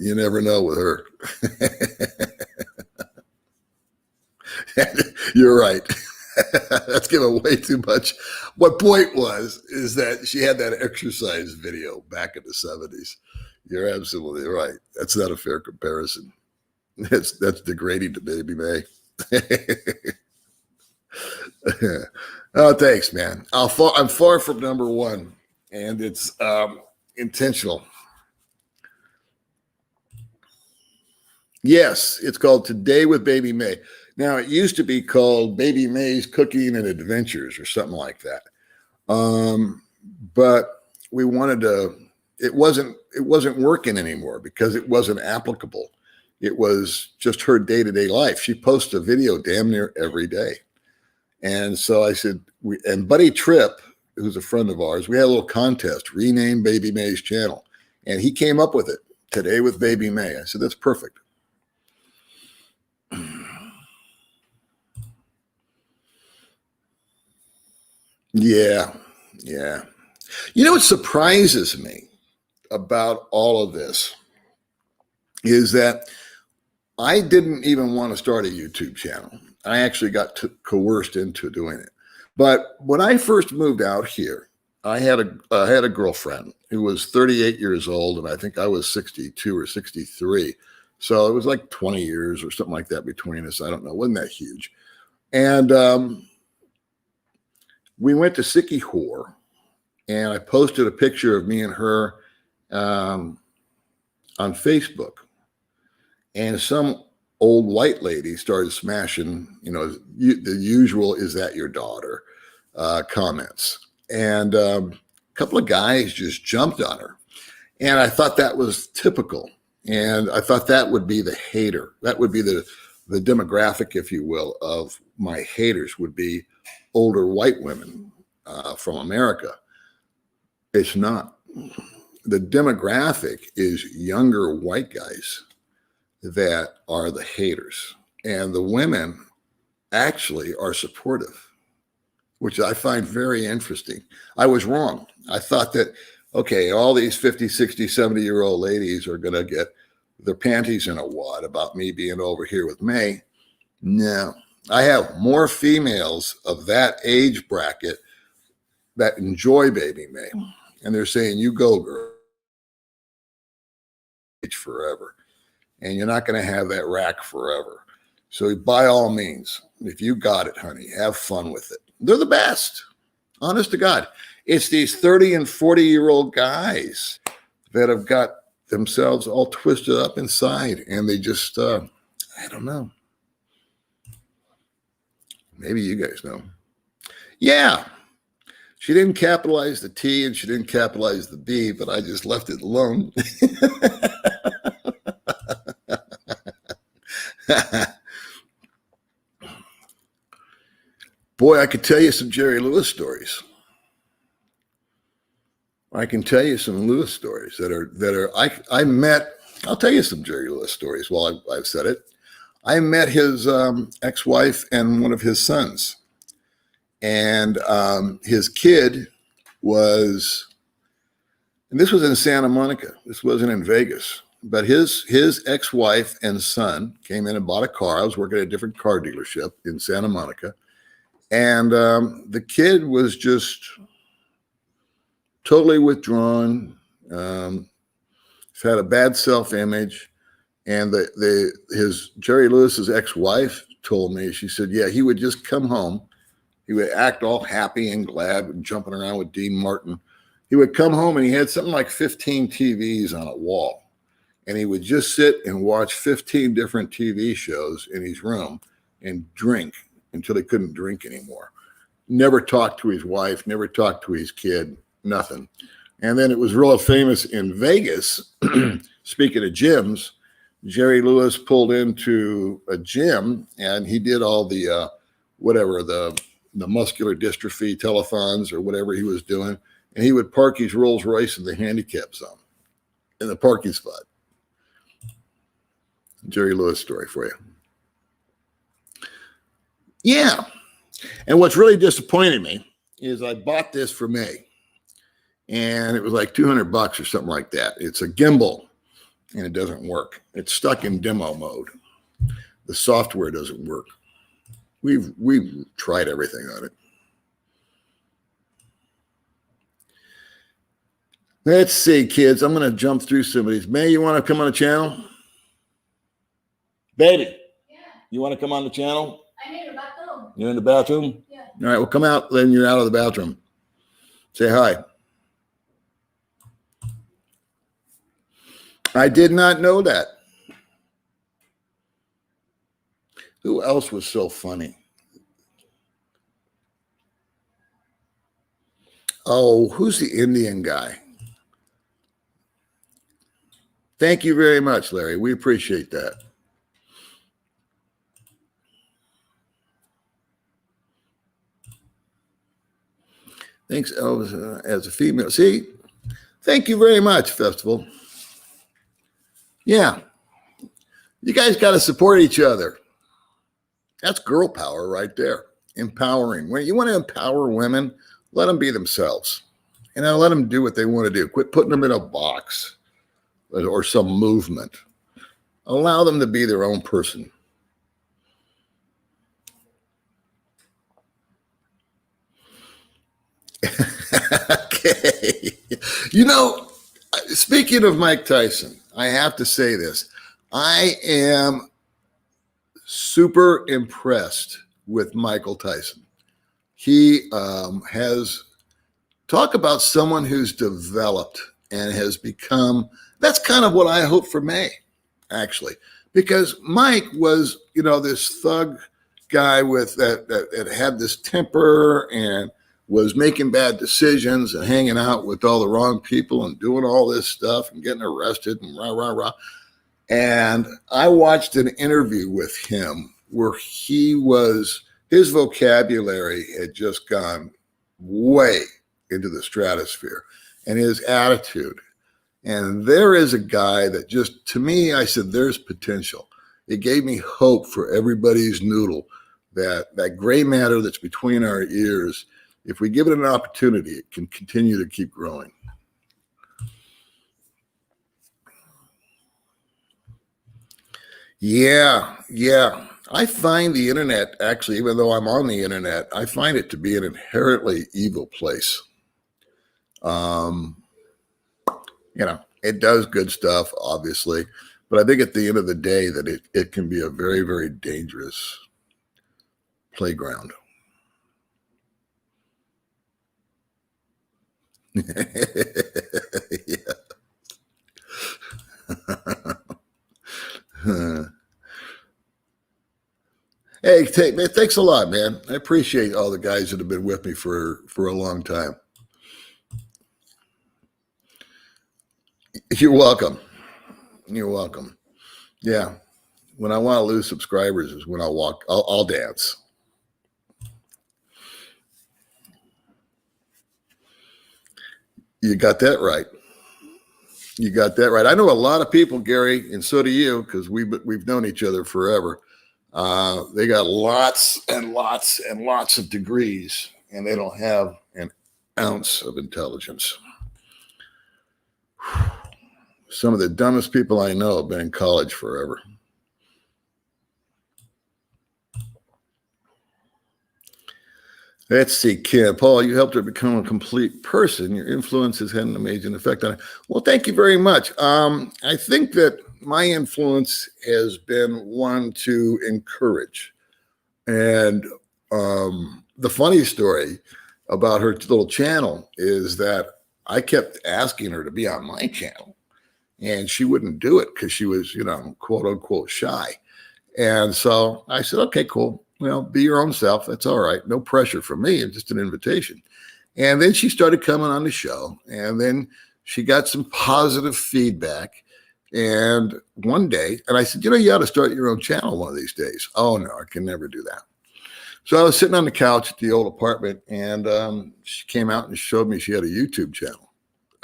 S1: you never know with her. You're right. That's giving way too much. What point is that she had that exercise video back in the 70s. You're absolutely right. That's not a fair comparison. That's degrading to Baby May. Oh, thanks, man. I'm far from number one, and it's intentional. Yes, it's called Today with Baby May. Now, it used to be called Baby May's Cooking and Adventures or something like that. But we wanted to, it wasn't working anymore because it wasn't applicable. It was just her day-to-day life. She posts a video damn near every day. And so I said, and Buddy Tripp, who's a friend of ours, we had a little contest, rename Baby May's channel. And he came up with it, Today with Baby May. I said, that's perfect. Yeah. You know what surprises me about all of this is that I didn't even want to start a YouTube channel. I actually got coerced into doing it. But when I first moved out here, I had a girlfriend who was 38 years old, and I think I was 62 or 63. So it was like 20 years or something like that between us. I don't know. It wasn't that huge. And we went to Siquijor, and I posted a picture of me and her on Facebook. And some old white lady started smashing, you know, the usual, is that your daughter, comments. And a couple of guys just jumped on her. And I thought that was typical. And I thought that would be the hater. That would be the demographic, if you will, of my haters would be older white women from America. It's not. The demographic is younger white guys that are the haters. And the women actually are supportive, which I find very interesting. I was wrong. I thought that, okay, all these 50, 60, 70-year-old ladies are going to get their panties in a wad about me being over here with May. No, I have more females of that age bracket that enjoy Baby May. And they're saying, you go, girl, forever. And you're not going to have that rack forever. So by all means, if you got it, honey, have fun with it. They're the best. Honest to God. It's these 30 and 40-year-old guys that have got themselves all twisted up inside. And they just, I don't know. Maybe you guys know. Yeah. She didn't capitalize the T and she didn't capitalize the B, but I just left it alone. Boy, I could tell you some Jerry Lewis stories. I can tell you some Lewis stories that are. I met. I'll tell you some Jerry Lewis stories while I've said it. I met his ex-wife and one of his sons, and his kid was. And this was in Santa Monica. This wasn't in Vegas. But his ex-wife and son came in and bought a car. I was working at a different car dealership in Santa Monica, and the kid was just totally withdrawn. Had a bad self-image, and his Jerry Lewis's ex-wife told me, she said, yeah, he would just come home. He would act all happy and glad and jumping around with Dean Martin. He would come home and he had something like 15 TVs on a wall. And he would just sit and watch 15 different TV shows in his room and drink until he couldn't drink anymore. Never talked to his wife, never talked to his kid, nothing. And then it was real famous in Vegas. Speaking of gyms, Jerry Lewis pulled into a gym and he did all the the muscular dystrophy telethons or whatever he was doing. And he would park his Rolls Royce in the handicap zone in the parking spot. Jerry Lewis story for you. Yeah. And what's really disappointed me is I bought this for May. And it was like $200 or something like that. It's a gimbal and it doesn't work. It's stuck in demo mode. The software doesn't work. We've tried everything on it. Let's see, kids. I'm going to jump through some of these. May, you want to come on the channel? Baby, yeah. You want to come on the channel? I'm in the bathroom. You're in the bathroom? Yeah. All right, well, come out then you're out of the bathroom. Say hi. I did not know that. Who else was so funny? Oh, who's the Indian guy? Thank you very much, Larry. We appreciate that. Thanks, Elvis, as a female. See, thank you very much, Festival. Yeah, you guys got to support each other. That's girl power right there. Empowering. When you want to empower women, let them be themselves. And then let them do what they want to do. Quit putting them in a box or some movement. Allow them to be their own person. Okay. You know, speaking of Mike Tyson, I have to say this. I am super impressed with Michael Tyson. He has talk about someone who's developed and has become, that's kind of what I hope for May, actually, because Mike was, you know, this thug guy with that had this temper and was making bad decisions and hanging out with all the wrong people and doing all this stuff and getting arrested and rah, rah, rah. And I watched an interview with him where his vocabulary had just gone way into the stratosphere and his attitude. And there is a guy that just, to me, I said, there's potential. It gave me hope for everybody's noodle, that gray matter that's between our ears. If we give it an opportunity, it can continue to keep growing. Yeah. I find the internet, actually, even though I'm on the internet, I find it to be an inherently evil place. You know, it does good stuff, obviously, but I think at the end of the day that it can be a very, very dangerous playground. Yeah. Hey, thanks a lot, man. I appreciate all the guys that have been with me for a long time. You're welcome. You're welcome. Yeah. When I want to lose subscribers is when I'll dance. You got that right. You got that right. I know a lot of people, Gary, and so do you, because we've known each other forever. They got lots and lots and lots of degrees, and they don't have an ounce of intelligence. Some of the dumbest people I know have been in college forever. Let's see, Kim. Paul, you helped her become a complete person. Your influence has had an amazing effect on her. Well, thank you very much. I think that my influence has been one to encourage. And the funny story about her little channel is that I kept asking her to be on my channel, and she wouldn't do it because she was, quote unquote, shy. And so I said, okay, cool. Well, be your own self. That's all right. No pressure from me. It's just an invitation. And then she started coming on the show, and then she got some positive feedback. And one day, and I said, you ought to start your own channel one of these days. Oh, no, I can never do that. So I was sitting on the couch at the old apartment, and she came out and showed me she had a YouTube channel.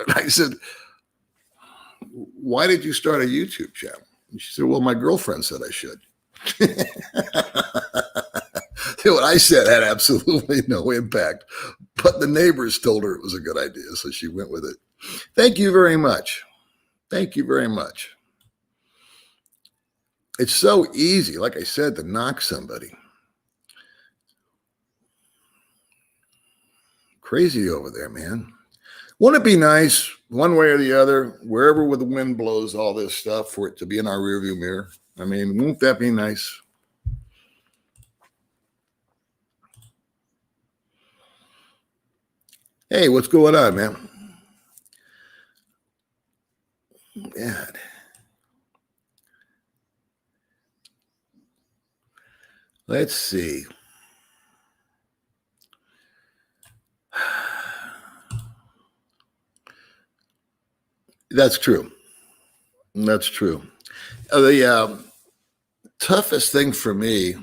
S1: And I said, why did you start a YouTube channel? And she said, well, my girlfriend said I should. What I said had absolutely no impact, but the neighbors told her it was a good idea, so she went with it. Thank you very much. Thank you very much. It's so easy, like I said, to knock somebody. Crazy over there, man. Wouldn't it be nice, one way or the other, wherever the wind blows, all this stuff, for it to be in our rearview mirror? I mean, won't that be nice? Hey, what's going on, man? God. Let's see. That's true. That's true. The toughest thing for me,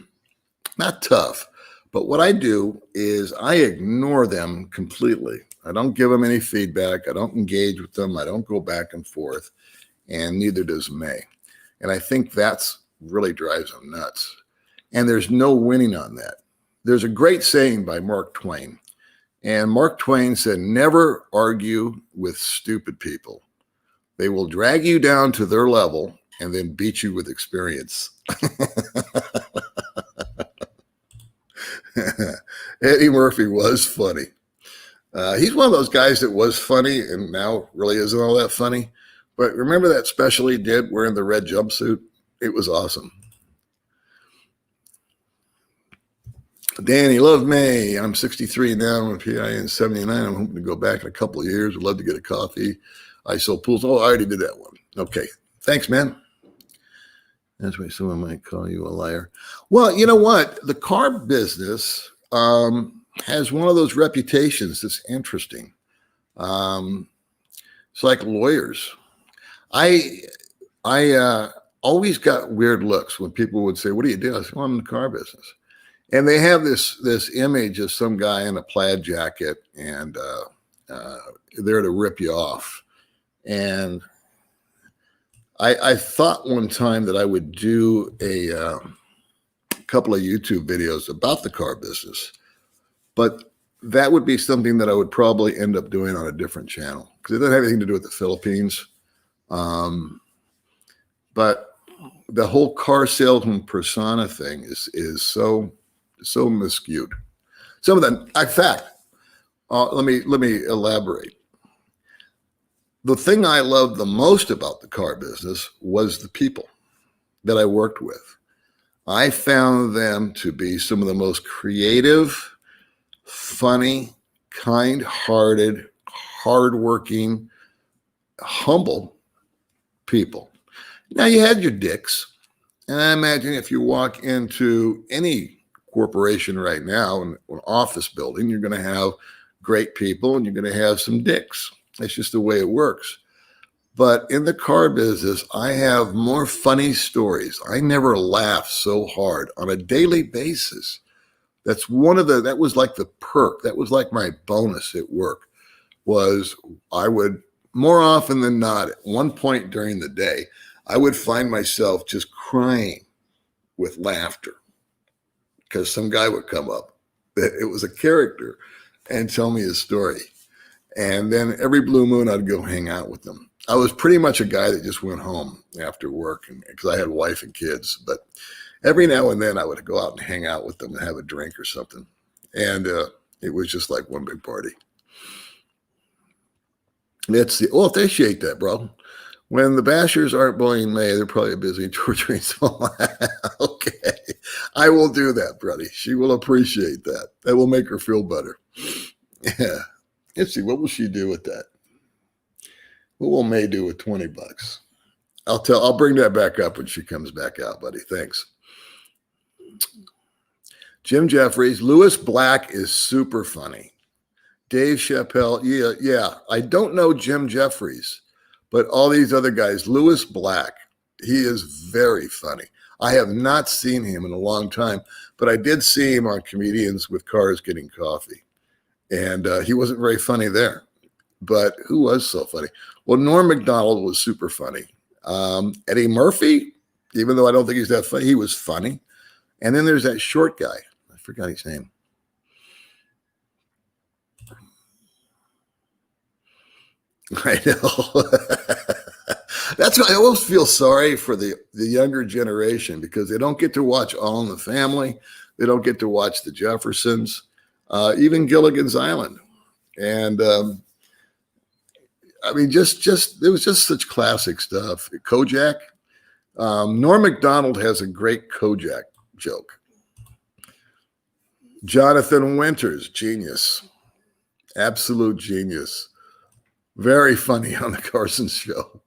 S1: not tough, but what I do is I ignore them completely. I don't give them any feedback. I don't engage with them. I don't go back and forth, and neither does May. And I think that's really drives them nuts. And there's no winning on that. There's a great saying by Mark Twain. And Mark Twain said, never argue with stupid people. They will drag you down to their level and then beat you with experience. Eddie Murphy was funny. He's one of those guys that was funny and now really isn't all that funny. But remember that special he did wearing the red jumpsuit? It was awesome. Danny, love May. I'm 63 now. I'm a PIN 79. I'm hoping to go back in a couple of years. Would love to get a coffee. I sell pools. Oh, I already did that one. Okay. Thanks, man. That's why someone might call you a liar. Well, you know what? The car business has one of those reputations that's interesting. It's like lawyers. I always got weird looks when people would say, what do you do? I said, well, I'm in the car business. And they have this image of some guy in a plaid jacket, and there to rip you off. And I thought one time that I would do a couple of YouTube videos about the car business, but that would be something that I would probably end up doing on a different channel because it doesn't have anything to do with the Philippines. But the whole car salesman persona thing is so miscued. Some of them, in fact, let me elaborate. The thing I loved the most about the car business was the people that I worked with. I found them to be some of the most creative, funny, kind-hearted, hardworking, humble people. Now, you had your dicks, And I imagine if you walk into any corporation right now, in an office building, you're going to have great people and you're going to have some dicks. That's just the way it works. But in the car business, I have more funny stories. I never laugh so hard on a daily basis. That was like the perk. That was like my bonus at work, was I would, more often than not, at one point during the day, I would find myself just crying with laughter because some guy would come up. It was a character and tell me his story. And then every blue moon, I'd go hang out with them. I was pretty much a guy that just went home after work because I had a wife and kids. But every now and then I would go out and hang out with them and have a drink or something. And it was just like one big party. Appreciate that, bro. When the bashers aren't bullying May, they're probably busy torturing someone. Okay. I will do that, buddy. She will appreciate that. That will make her feel better. Yeah. Let's see. What will she do with that? What will May do with $20? I'll bring that back up when she comes back out, buddy. Thanks. Jim Jeffries, Lewis Black is super funny. Dave Chappelle, yeah. I don't know Jim Jeffries, but all these other guys, Lewis Black, he is very funny. I have not seen him in a long time, but I did see him on Comedians with Cars Getting Coffee. And he wasn't very funny there. But who was so funny? Well, Norm Macdonald was super funny. Eddie Murphy, even though I don't think he's that funny, he was funny. And then there's that short guy. I forgot his name. I know. That's why I always feel sorry for the younger generation because they don't get to watch All in the Family. They don't get to watch the Jeffersons, even Gilligan's Island. And I mean, it was just such classic stuff. Kojak. Norm Macdonald has a great Kojak joke. Jonathan Winters, genius. Absolute genius. Very funny on the Carson Show.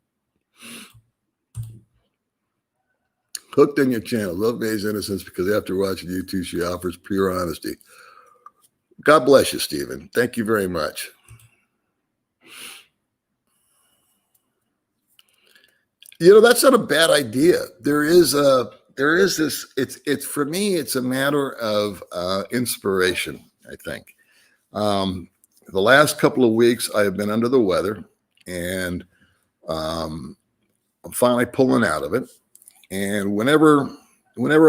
S1: Hooked on your channel. Love May's innocence because after watching you two, she offers pure honesty. God bless you, Stephen. Thank you very much. That's not a bad idea. There is this, it's for me, it's a matter of inspiration, I think. The last couple of weeks I have been under the weather and I'm finally pulling out of it. And whenever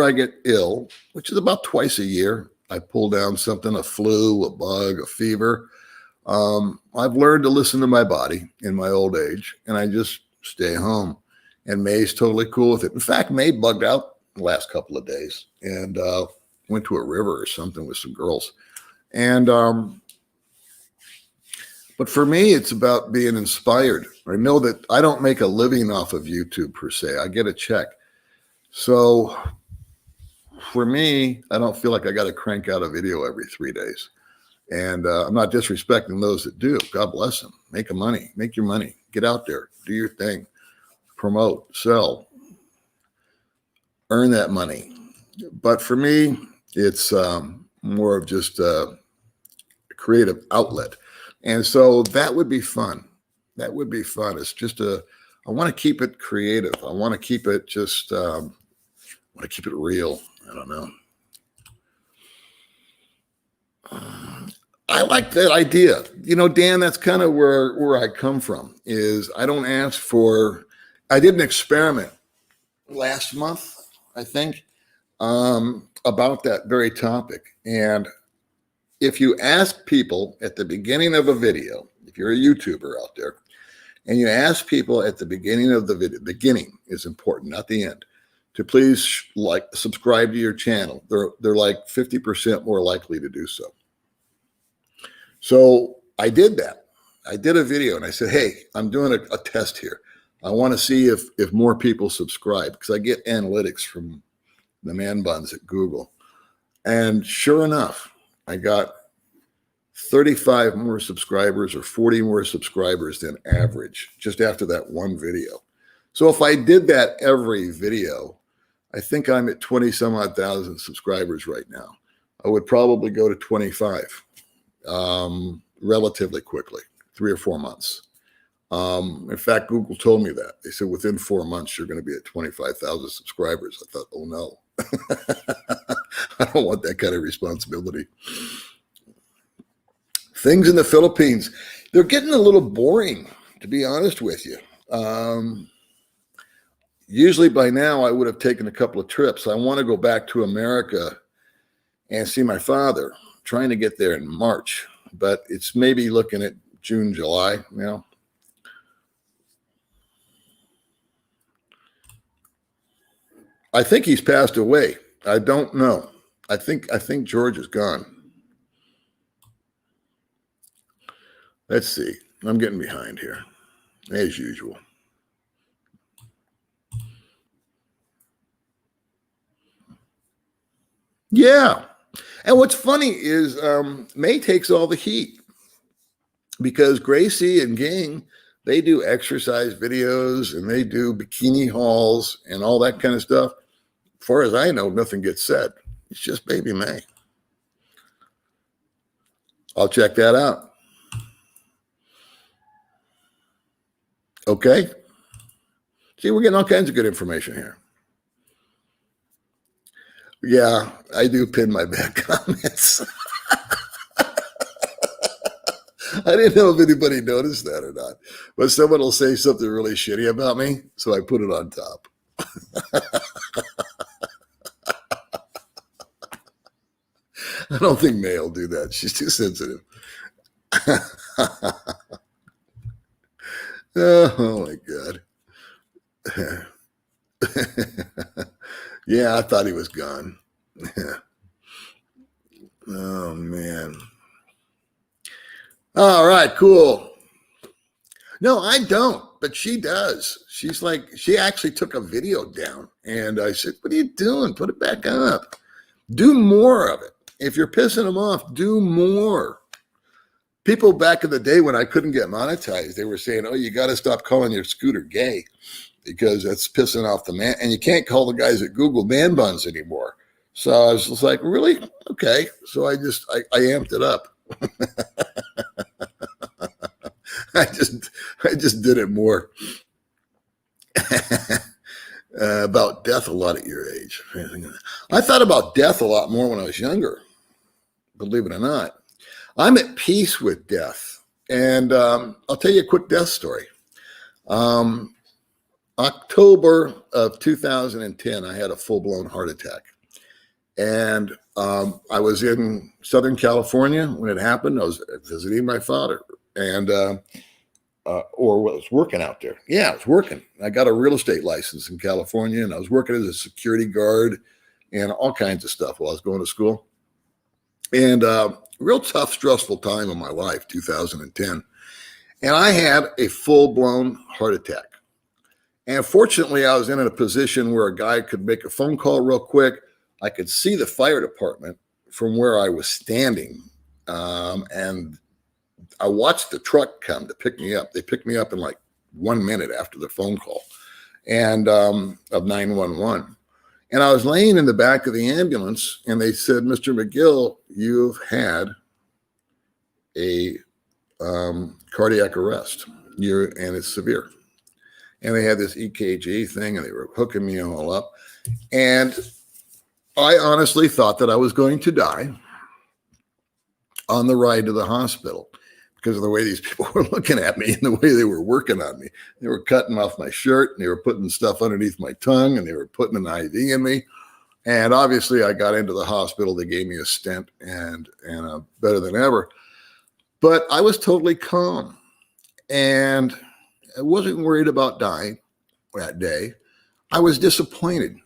S1: I get ill, which is about twice a year, I pull down something, a flu, a bug, a fever. I've learned to listen to my body in my old age and I just stay home. And May's totally cool with it. In fact, May bugged out the last couple of days and went to a river or something with some girls. And but for me, it's about being inspired. I know that I don't make a living off of YouTube per se. I get a check. So for me, I don't feel like I got to crank out a video every 3 days. And I'm not disrespecting those that do. God bless them. Make your money. Get out there. Do your thing. Promote, sell, earn that money. But for me, it's more of just a creative outlet. And so that would be fun. That would be fun. It's just I want to keep it creative. I want to keep it just, I want to keep it real. I don't know. I like that idea. Dan, that's kind of where I come from is I don't ask for, I did an experiment last month, I think, about that very topic. And if you ask people at the beginning of a video, if you're a YouTuber out there, and you ask people at the beginning of the video, beginning is important, not the end, to please subscribe to your channel, they're like 50% more likely to do so. So I did that. I did a video and I said, hey, I'm doing a test here. I want to see if more people subscribe because I get analytics from the man buns at Google. And sure enough, I got 35 more subscribers or 40 more subscribers than average just after that one video. So if I did that every video, I think I'm at 20 some odd thousand subscribers right now. I would probably go to 25 relatively quickly, 3 or 4 months. In fact, Google told me that. They said within 4 months, you're going to be at 25,000 subscribers. I thought, oh no, I don't want that kind of responsibility. Things in the Philippines, they're getting a little boring, to be honest with you. Usually by now I would have taken a couple of trips. I want to go back to America and see my father, trying to get there in March, but it's maybe looking at June, July now. I think he's passed away. I don't know. I think George is gone. Let's see. I'm getting behind here, as usual. Yeah. And what's funny is May takes all the heat because Gracie and Gang, they do exercise videos and they do bikini hauls and all that kind of stuff. As far as I know, nothing gets said. It's just baby May. I'll check that out. Okay. See, we're getting all kinds of good information here. Yeah, I do pin my bad comments. I didn't know if anybody noticed that or not, but someone will say something really shitty about me, so I put it on top. I don't think May will do that. She's too sensitive. Oh my God. Yeah, I thought he was gone. Oh man. All right, cool. No, I don't, but she does. She's like, she actually took a video down and I said, what are you doing? Put it back up. Do more of it. If you're pissing them off, do more. People back in the day when I couldn't get monetized, they were saying, oh, you got to stop calling your scooter gay because that's pissing off the man. And you can't call the guys at Google man buns anymore. So I was just like, really? Okay. So I amped it up. I just did it more. About death a lot at your age. I thought about death a lot more when I was younger, believe it or not. I'm at peace with death. And I'll tell you a quick death story. October of 2010, I had a full-blown heart attack. And I was in Southern California when it happened. I was visiting my father and or was working out there. Yeah, I was working. I got a real estate license in California, and I was working as a security guard and all kinds of stuff while I was going to school. And real tough, stressful time in my life, 2010. And I had a full-blown heart attack. And fortunately, I was in a position where a guy could make a phone call real quick. I could see the fire department from where I was standing. And I watched the truck come to pick me up. They picked me up in like 1 minute after the phone call and of 911. And I was laying in the back of the ambulance and they said, Mr. McGill, you've had a cardiac arrest. And it's severe. And they had this EKG thing and they were hooking me all up. And I honestly thought that I was going to die on the ride to the hospital because of the way these people were looking at me and the way they were working on me. They were cutting off my shirt and they were putting stuff underneath my tongue and they were putting an IV in me. And obviously I got into the hospital. They gave me a stent and better than ever. But I was totally calm and I wasn't worried about dying that day. I was disappointed.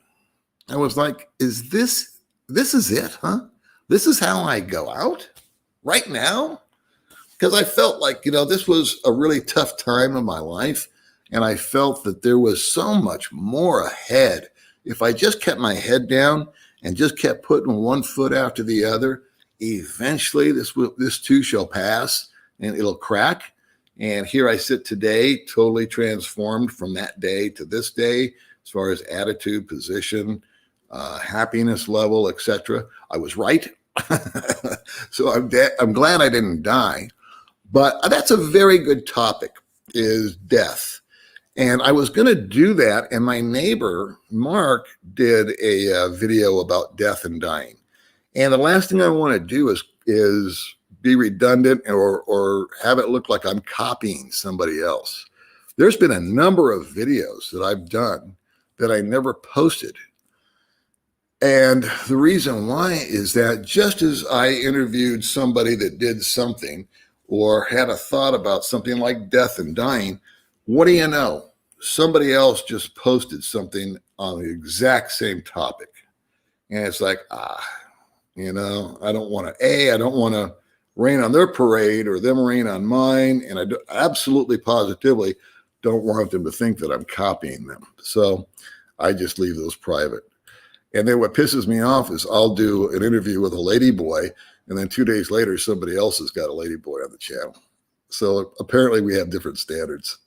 S1: I was like, is this is it, huh? This is how I go out right now? Because I felt like, this was a really tough time in my life. And I felt that there was so much more ahead. If I just kept my head down and just kept putting one foot after the other, eventually this too shall pass and it'll crack. And here I sit today, totally transformed from that day to this day, as far as attitude, position, happiness level, etc. I was right. So I'm glad I didn't die. But that's a very good topic, is death. And I was going to do that, and my neighbor, Mark, did a video about death and dying. And the last thing I want to do is be redundant or have it look like I'm copying somebody else. There's been a number of videos that I've done that I never posted. And the reason why is that just as I interviewed somebody that did something or had a thought about something like death and dying, what do you know? Somebody else just posted something on the exact same topic. And it's like, I don't want to rain on their parade or them rain on mine. And I absolutely positively don't want them to think that I'm copying them. So I just leave those private. And then what pisses me off is I'll do an interview with a lady boy, and then 2 days later, somebody else has got a lady boy on the channel. So apparently we have different standards.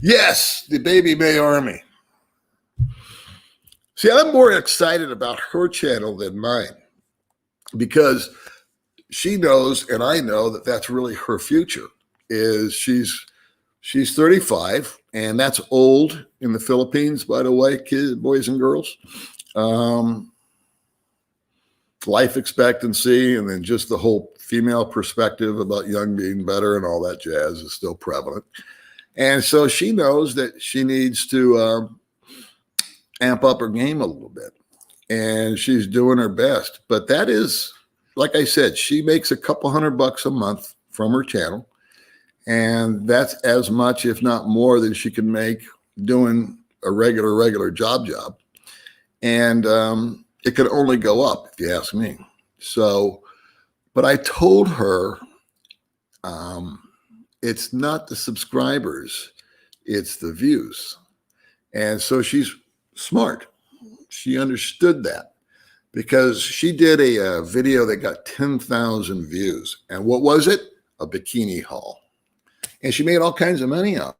S1: Yes, the baby May Army. See, I'm more excited about her channel than mine because she knows, and I know that that's really her future. Is she's 35, and that's old in the Philippines, by the way, kids, boys and girls. Life expectancy, and then just the whole female perspective about young being better and all that jazz is still prevalent. And so she knows that she needs to amp up her game a little bit, and she's doing her best. But that is, like I said, she makes a couple $100 a month from her channel, and that's as much, if not more, than she can make doing a regular job. And it could only go up, if you ask me. So, but I told her it's not the subscribers, it's the views. And so she's smart. She understood that because she did a video that got 10,000 views. And what was it? A bikini haul. And she made all kinds of money out.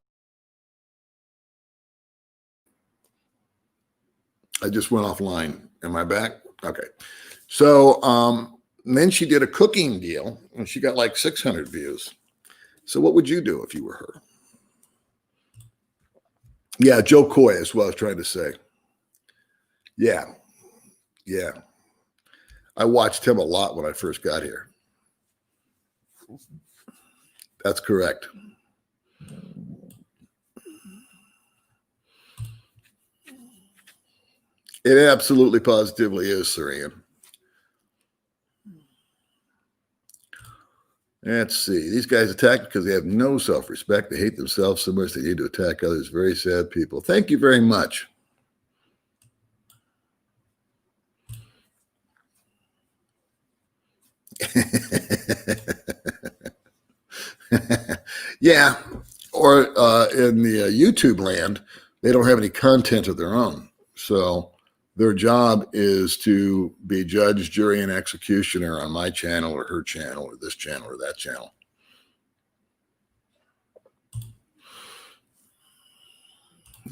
S1: I just went offline. Am I back? Okay. So then she did a cooking deal, and she got like 600 views. So what would you do if you were her? Yeah, Joe Coy is what I was trying to say. Yeah. I watched him a lot when I first got here. That's correct. It absolutely positively is, Sarian. Let's see. These guys attack because they have no self-respect. They hate themselves so much they need to attack others. Very sad people. Thank you very much. Yeah. Or in the YouTube land, they don't have any content of their own. So their job is to be judge, jury, and executioner on my channel or her channel or this channel or that channel.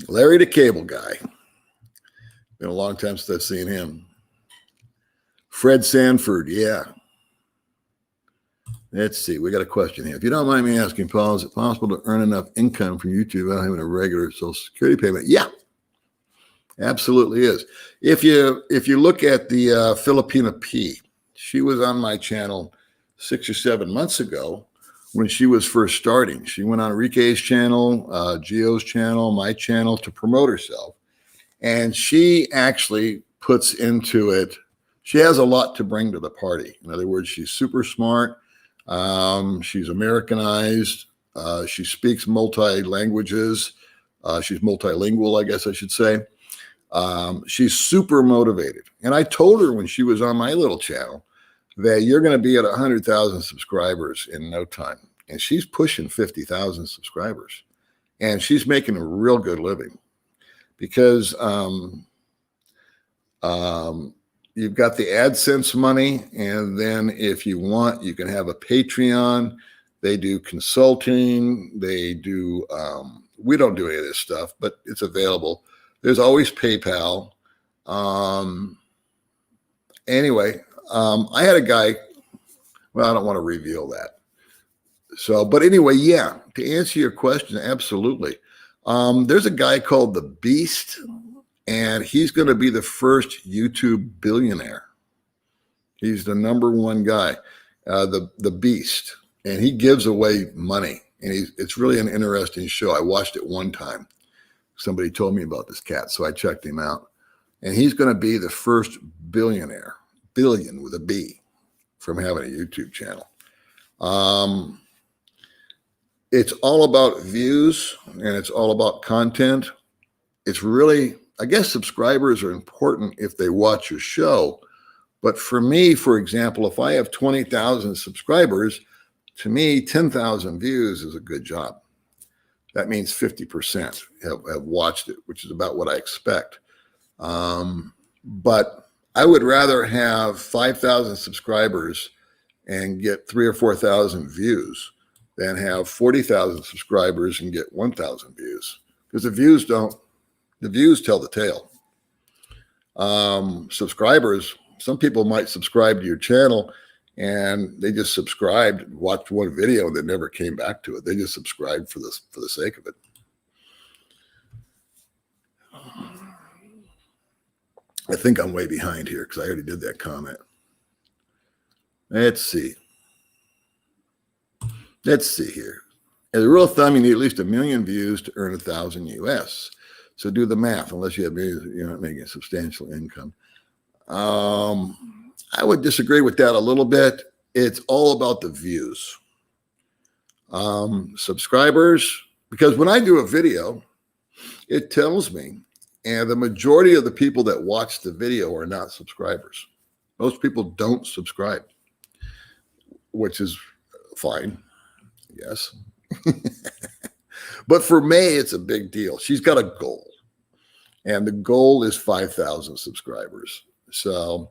S1: Larry the Cable Guy. Been a long time since I've seen him. Fred Sanford, yeah. Let's see. We got a question here. If you don't mind me asking, Paul, is it possible to earn enough income from YouTube without having a regular Social Security payment? Yeah, absolutely is. If you look at the Filipino P, she was on my channel 6 or 7 months ago when she was first starting. She went on Enrique's channel, Gio's channel, my channel to promote herself. And she actually puts into it, she has a lot to bring to the party. In other words, she's super smart. She's Americanized. She speaks multi-languages. She's multilingual, I guess I should say. She's super motivated. And I told her when she was on my little channel that you're going to be at 100,000 subscribers in no time. And she's pushing 50,000 subscribers. And she's making a real good living because you've got the AdSense money, and then if you want, you can have a Patreon. They do consulting. They do we don't do any of this stuff, but it's available. There's always PayPal. Anyway, I had a guy, well, I don't want to reveal that. So, but anyway, yeah, to answer your question, absolutely. There's a guy called the Beast, and he's going to be the first YouTube billionaire. He's the number one guy, the Beast, and he gives away money. And it's really an interesting show. I watched it one time. Somebody told me about this cat, so I checked him out. And he's going to be the first billionaire, billion with a B, from having a YouTube channel. It's all about views and it's all about content. It's really, I guess subscribers are important if they watch your show. But for me, for example, if I have 20,000 subscribers, to me, 10,000 views is a good job. That means 50% have watched it, which is about what I expect. But I would rather have 5,000 subscribers and get 3,000 or 4,000 views than have 40,000 subscribers and get 1,000 views, because the views tell the tale. Subscribers, some people might subscribe to your channel and they just subscribed, watched one video, and they never came back to it. They just subscribed for the sake of it. I think I'm way behind here because I already did that comment. Let's see here. As a rule of thumb, you need at least 1 million views to earn 1,000 US. So do the math. Unless you have millions, you're not making a substantial income. I would disagree with that a little bit. It's all about the views. Subscribers, because when I do a video, it tells me, and the majority of the people that watch the video are not subscribers. Most people don't subscribe, which is fine, yes. But for May, it's a big deal. She's got a goal, and the goal is 5,000 subscribers. So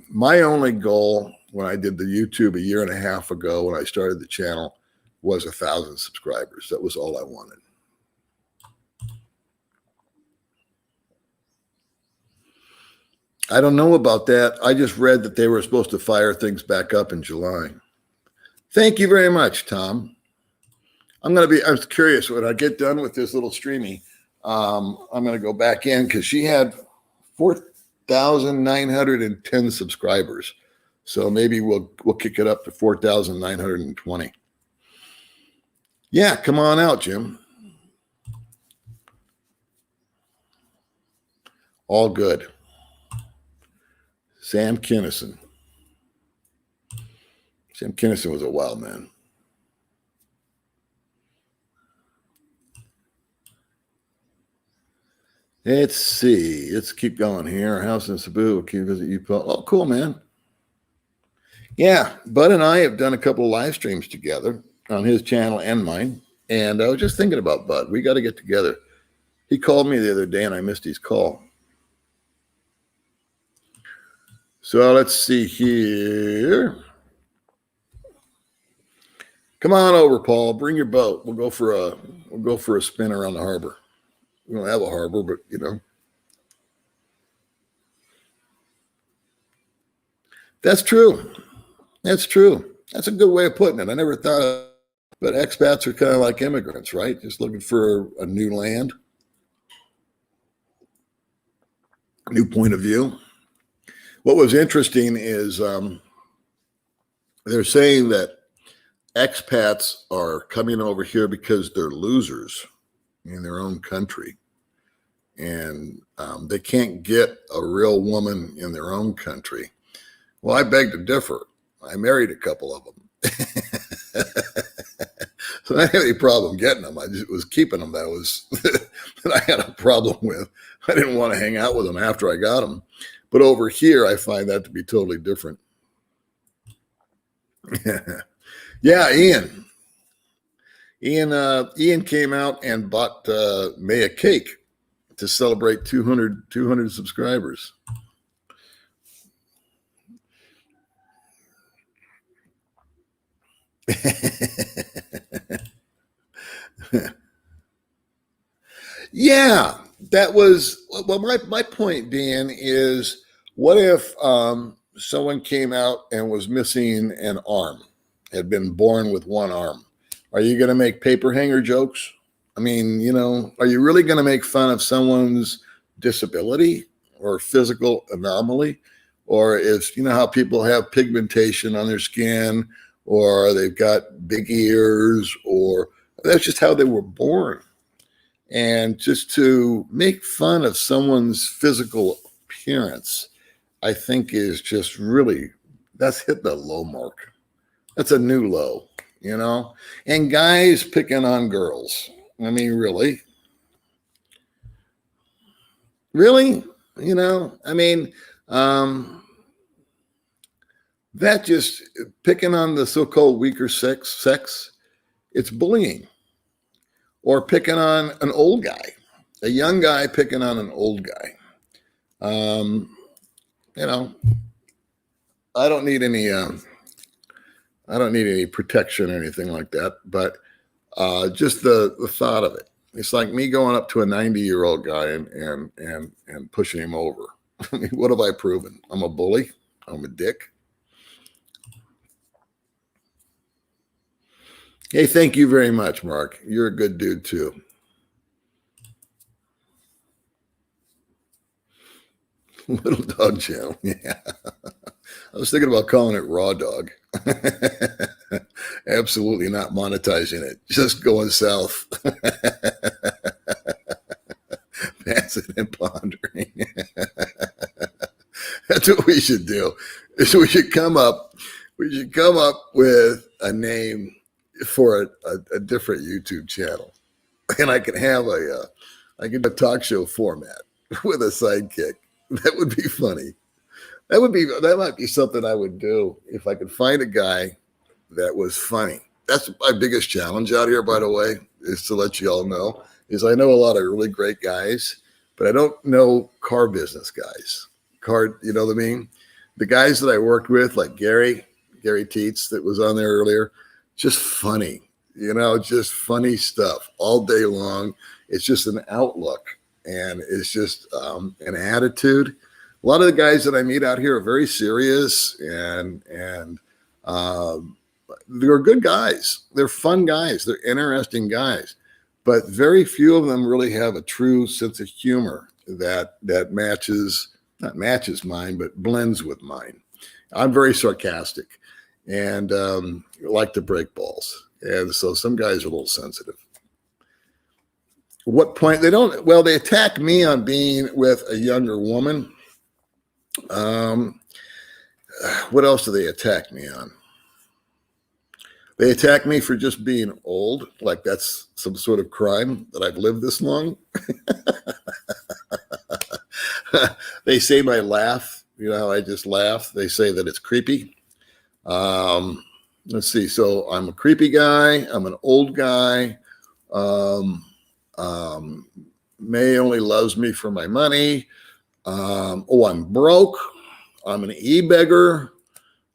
S1: my only goal when I did the YouTube a year and a half ago, when I started the channel, was 1,000 subscribers. That was all I wanted. I don't know about that. I just read that they were supposed to fire things back up in July. Thank you very much, Tom. I was curious when I get done with this little streamy. I'm going to go back in because she had 4,910 subscribers. So maybe we'll kick it up to 4,920. Yeah, come on out, Jim. All good. Sam Kinison. Sam Kinison was a wild man. Let's see. Let's keep going here. Our house in Cebu. Can you visit you? Oh, cool, man. Yeah, Bud and I have done a couple of live streams together on his channel and mine. And I was just thinking about Bud. We got to get together. He called me the other day and I missed his call. So let's see here. Come on over, Paul. Bring your boat. We'll go for a spin around the harbor. We don't have a harbor, but you know. That's true. That's true. That's a good way of putting it. I never thought of it, but expats are kind of like immigrants, right? Just looking for a new land, a new point of view. What was interesting is they're saying that expats are coming over here because they're losers in their own country. And they can't get a real woman in their own country. Well, I beg to differ. I married a couple of them. So I didn't have any problem getting them. I just was keeping them. That I had a problem with. I didn't want to hang out with them after I got them. But over here, I find that to be totally different. Yeah, Ian. Ian came out and bought May a cake to celebrate 200 subscribers. Yeah, that was well. My point being is, what if someone came out and was missing an arm, had been born with one arm? Are you going to make paper hanger jokes? I mean, are you really going to make fun of someone's disability or physical anomaly? Or if how people have pigmentation on their skin, or they've got big ears, or that's just how they were born. And just to make fun of someone's physical appearance, I think is just really, that's hit the low mark. That's a new low, And guys picking on girls. I mean, really? Really? I mean, that just picking on the so-called weaker sex, it's bullying. Or picking on an old guy, a young guy picking on an old guy. I don't need any protection or anything like that, but just the thought of it. It's like me going up to a 90-year-old guy and pushing him over. I mean, what have I proven? I'm a bully. I'm a dick. Hey, thank you very much, Mark. You're a good dude too. Little dog channel. Yeah. I was thinking about calling it Raw Dog. Absolutely not monetizing it. Just going south. Passing and pondering. That's what we should do. Is we should come up with a name for a different YouTube channel. And I can have a talk show format with a sidekick. That would be funny. That might be something I would do if I could find a guy that was funny. That's my biggest challenge out here, by the way, is to let you all know, is I know a lot of really great guys, but I don't know car business guys. You know what I mean? The guys that I worked with, like Gary Teets that was on there earlier, just funny, just funny stuff all day long. It's just an outlook. And it's just an attitude. A lot of the guys that I meet out here are very serious and they're good guys. They're fun guys. They're interesting guys. But very few of them really have a true sense of humor that not matches mine, but blends with mine. I'm very sarcastic and like to break balls. And so some guys are a little sensitive. What point they attack me on being with a younger woman. What else do they attack me on? They attack me for just being old, like that's some sort of crime that I've lived this long. They say my laugh, how I just laugh. They say that it's creepy. Let's see. So I'm a creepy guy. I'm an old guy. May only loves me for my money. I'm broke. I'm an e-beggar.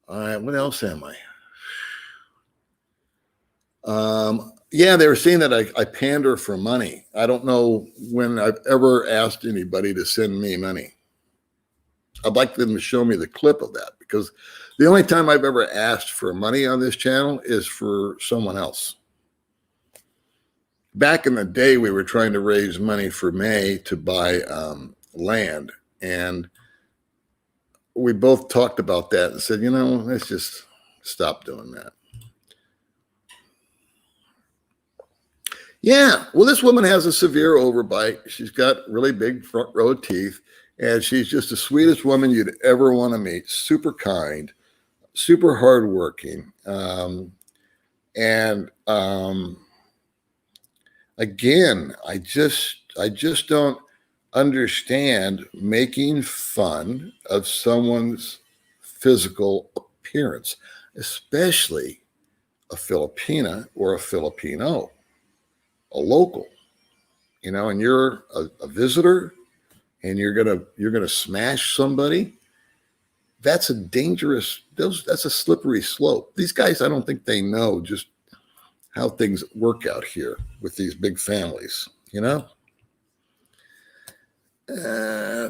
S1: What else am I? Yeah, they were saying that I pander for money. I don't know when I've ever asked anybody to send me money. I'd like them to show me the clip of that, because the only time I've ever asked for money on this channel is for someone else. Back in the day, we were trying to raise money for May to buy land. And we both talked about that and said, let's just stop doing that. Yeah, well, this woman has a severe overbite. She's got really big front row teeth, and she's just the sweetest woman you'd ever want to meet. Super kind, super hardworking. Again, I just don't understand making fun of someone's physical appearance, especially a Filipina or a Filipino, a local, and you're a visitor and you're gonna smash somebody. That's a slippery slope. These guys, I don't think they know just how things work out here with these big families,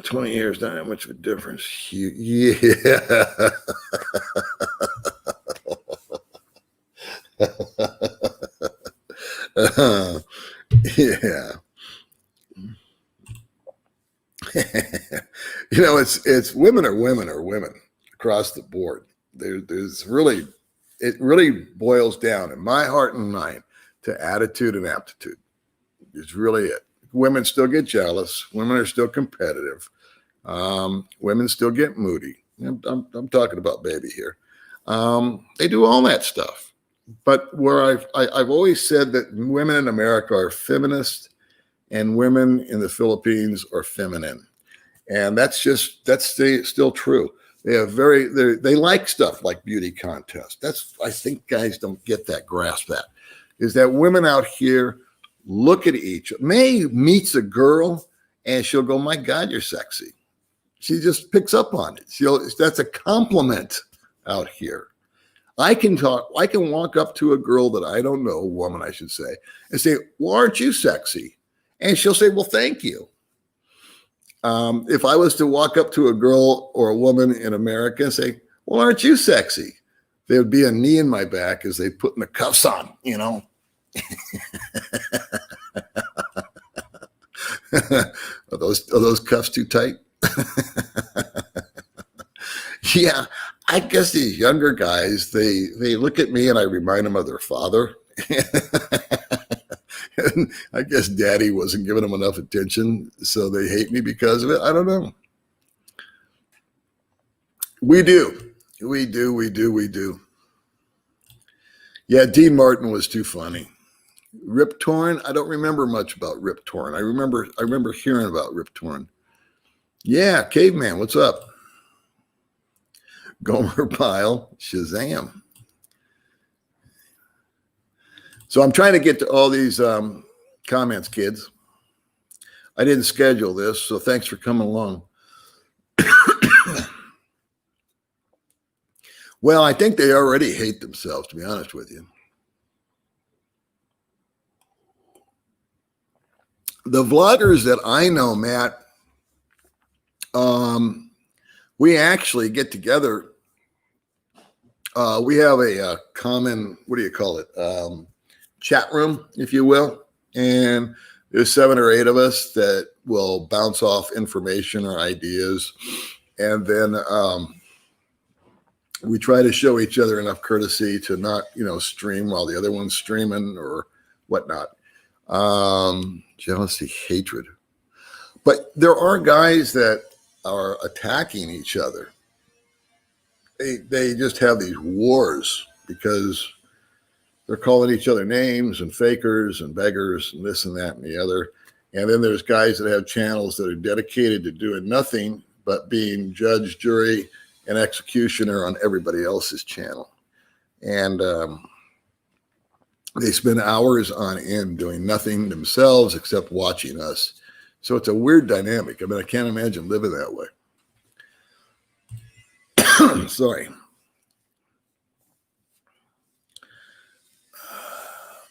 S1: 20 years, not that much of a difference. Yeah. Yeah. It's women are women across the board. There's really, it really boils down in my heart and mind to attitude and aptitude. It's really it. Women still get jealous. Women are still competitive. Women still get moody. I'm talking about baby here. They do all that stuff. But where I've always said that women in America are feminist and women in the Philippines are feminine. And that's still true. They like stuff like beauty contests. I think guys don't get that, grasp that, is that women out here look at May meets a girl and she'll go, my God, you're sexy. She just picks up on it. That's a compliment out here. I can walk up to a girl that I don't know, a woman, I should say, and say, well, aren't you sexy? And she'll say, well, thank you. If I was to walk up to a girl or a woman in America and say, well, aren't you sexy? There would be a knee in my back as they putting the cuffs on, Are those cuffs too tight? Yeah, I guess these younger guys, they look at me and I remind them of their father. And I guess daddy wasn't giving them enough attention, so they hate me because of it. I don't know. We do. Yeah, Dean Martin was too funny. Rip Torn, I don't remember much about Rip Torn. I remember hearing about Rip Torn. Yeah, Caveman, what's up? Gomer Pyle, Shazam. So I'm trying to get to all these comments, kids. I didn't schedule this, so thanks for coming along. Well, I think they already hate themselves, to be honest with you. The vloggers that I know, Matt, we actually get together. We have a common, what do you call it? Chat room, if you will. And there's 7 or 8 of us that will bounce off information or ideas. And then we try to show each other enough courtesy to not, stream while the other one's streaming or whatnot. Jealousy, hatred. But there are guys that are attacking each other. They just have these wars because they're calling each other names and fakers and beggars and this and that and the other. And then there's guys that have channels that are dedicated to doing nothing but being judge, jury, and executioner on everybody else's channel. And they spend hours on end doing nothing themselves except watching us. So it's a weird dynamic. I mean, I can't imagine living that way. Sorry.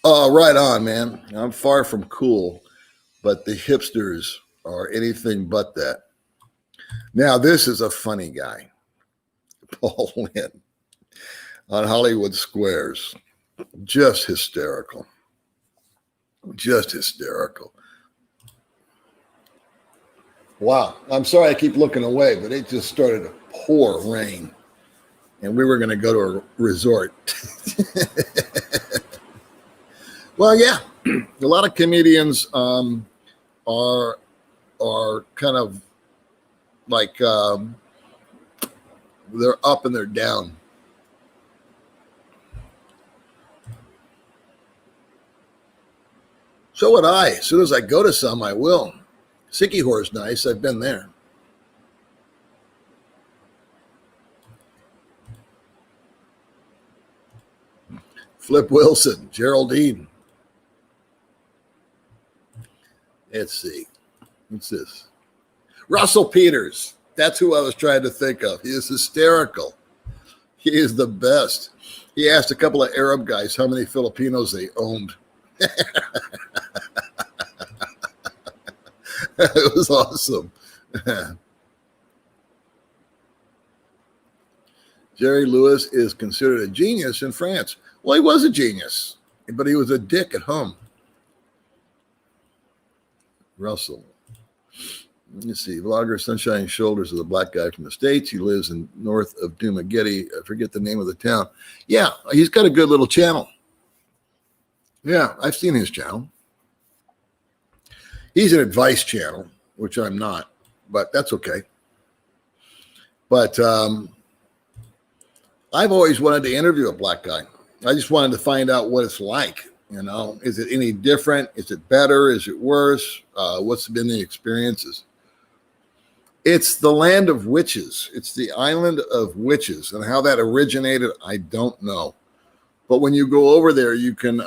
S1: Oh, right on, man. I'm far from cool, but the hipsters are anything but that. Now, this is a funny guy. Paul Lynn on Hollywood Squares. Just hysterical. Just hysterical. Wow. I'm sorry I keep looking away, but it just started to pour rain. And we were going to go to a resort. Well, yeah. A lot of comedians are kind of like they're up and they're down. So would I. As soon as I go to some, I will. Siquijor is nice. I've been there. Flip Wilson, Geraldine. Let's see. What's this? Russell Peters. That's who I was trying to think of. He is hysterical. He is the best. He asked a couple of Arab guys how many Filipinos they owned. It was awesome. Jerry Lewis is considered a genius in France. Well, he was a genius, but he was a dick at home. Russell. Let's see. Vlogger Sunshine Shoulders is a black guy from the States. He lives in north of Dumaguete. I forget the name of the town. Yeah, he's got a good little channel. Yeah, I've seen his channel. He's an advice channel, which I'm not, but that's okay. But I've always wanted to interview a black guy. I just wanted to find out what it's like. You know, is it any different? Is it better? Is it worse? What's been the experiences? It's the land of witches. It's the island of witches, and how that originated, I don't know. But when you go over there, you can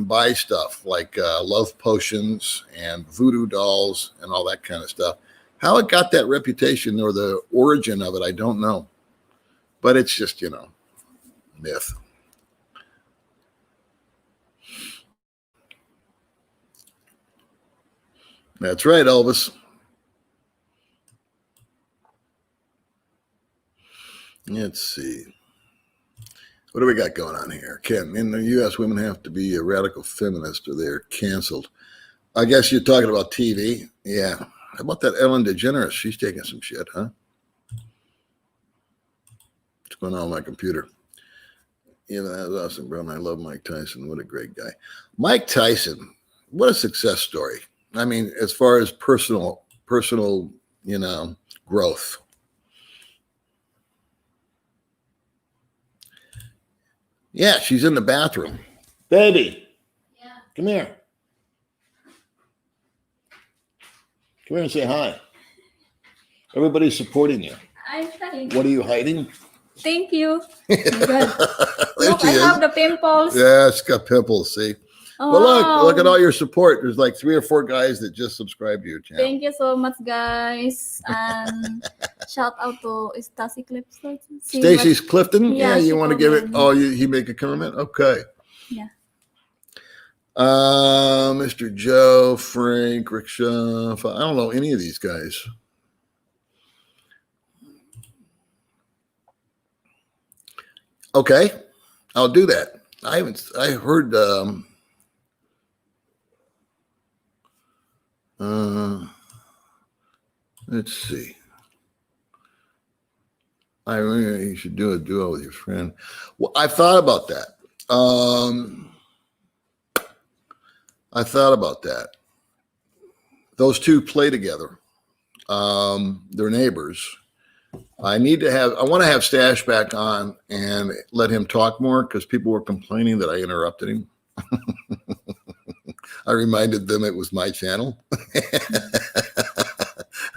S1: buy stuff like love potions and voodoo dolls and all that kind of stuff. How it got that reputation or the origin of it, I don't know. But it's just, you know, myth. That's right, Elvis. Let's see. What do we got going on here? Ken, in the U.S., women have to be a radical feminist or they're canceled. I guess you're talking about TV. Yeah. How about that Ellen DeGeneres? She's taking some shit, huh? What's going on with my computer? Yeah, that was awesome, bro. And I love Mike Tyson. What a great guy. Mike Tyson, what a success story. I mean, as far as personal, you know, growth. Yeah, she's in the bathroom. Baby. Yeah. Come here. Come here and say hi. Everybody's supporting you.
S2: I'm fine.
S1: What are you hiding?
S2: Thank you. Good. Look, I have the pimples.
S1: Yeah, it's got pimples, see?
S2: Oh.
S1: But look at all your support. There's like 3 or 4 guys that just subscribed to your channel.
S2: Thank you so much, guys. And shout out to Stacy Clifton.
S1: Stacy's Clifton? Yeah, you want to give it? Oh, he make a comment? Okay.
S2: Yeah.
S1: Mr. Joe, Frank, Rickshaw. I don't know any of these guys. Okay, I'll do that. I heard let's see. You should do a duo with your friend. Well, I thought about that. I thought about that. Those two play together. They're neighbors. I want to have Stash back on and let him talk more because people were complaining that I interrupted him. I reminded them it was my channel.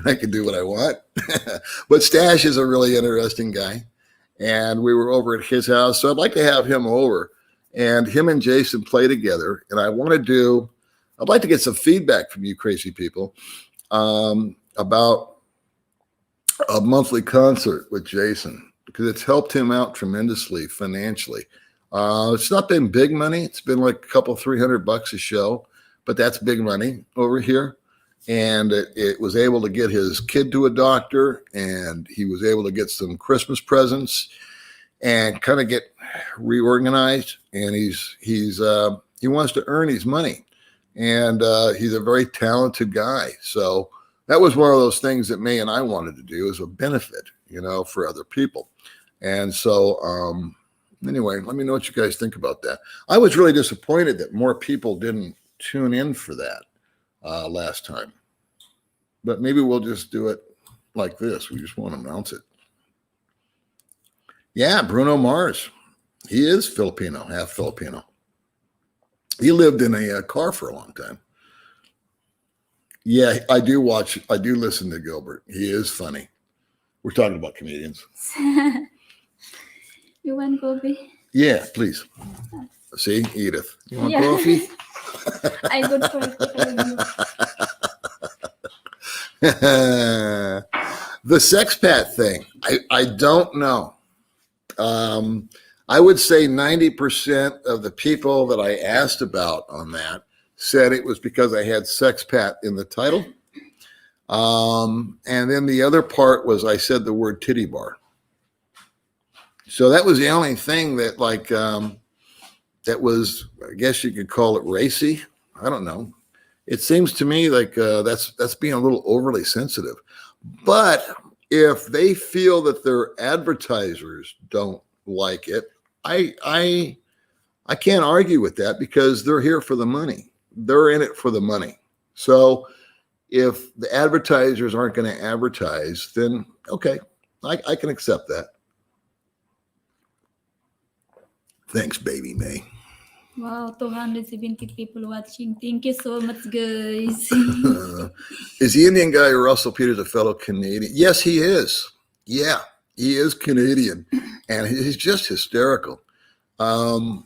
S1: I can do what I want. But Stash is a really interesting guy. And we were over at his house. So I'd like to have him over. And him and Jason play together. And I'd like to get some feedback from you crazy people about a monthly concert with Jason, because it's helped him out tremendously financially. It's not been big money. It's been like a couple, $300 a show, but that's big money over here. And it was able to get his kid to a doctor, and he was able to get some Christmas presents and kind of get reorganized. And he wants to earn his money, and he's a very talented guy. So that was one of those things that May and I wanted to do as a benefit, you know, for other people. And so anyway, let me know what you guys think about that. I was really disappointed that more people didn't tune in for that last time. But maybe we'll just do it like this. We just want to announce it. Yeah, Bruno Mars. He is Filipino, half Filipino. He lived in a car for a long time. Yeah, I do listen to Gilbert. He is funny. We're talking about comedians.
S2: You want coffee?
S1: Yeah, please. See, Edith. You want coffee?
S2: I good for you.
S1: The sexpat thing. I don't know. I would say 90% of the people that I asked about on that said it was because I had sexpat in the title. And then the other part was I said the word titty bar. So that was the only thing that that was, I guess you could call it racy. I don't know. It seems to me like that's being a little overly sensitive. But if they feel that their advertisers don't like it, I can't argue with that because they're here for the money. They're in it for the money. So if the advertisers aren't going to advertise, then okay, I can accept that. Thanks, baby May.
S2: Wow, 270 people watching. Thank you so much, guys.
S1: Is the Indian guy Russell Peters a fellow Canadian? Yes, he is. Yeah, he is Canadian, and he's just hysterical.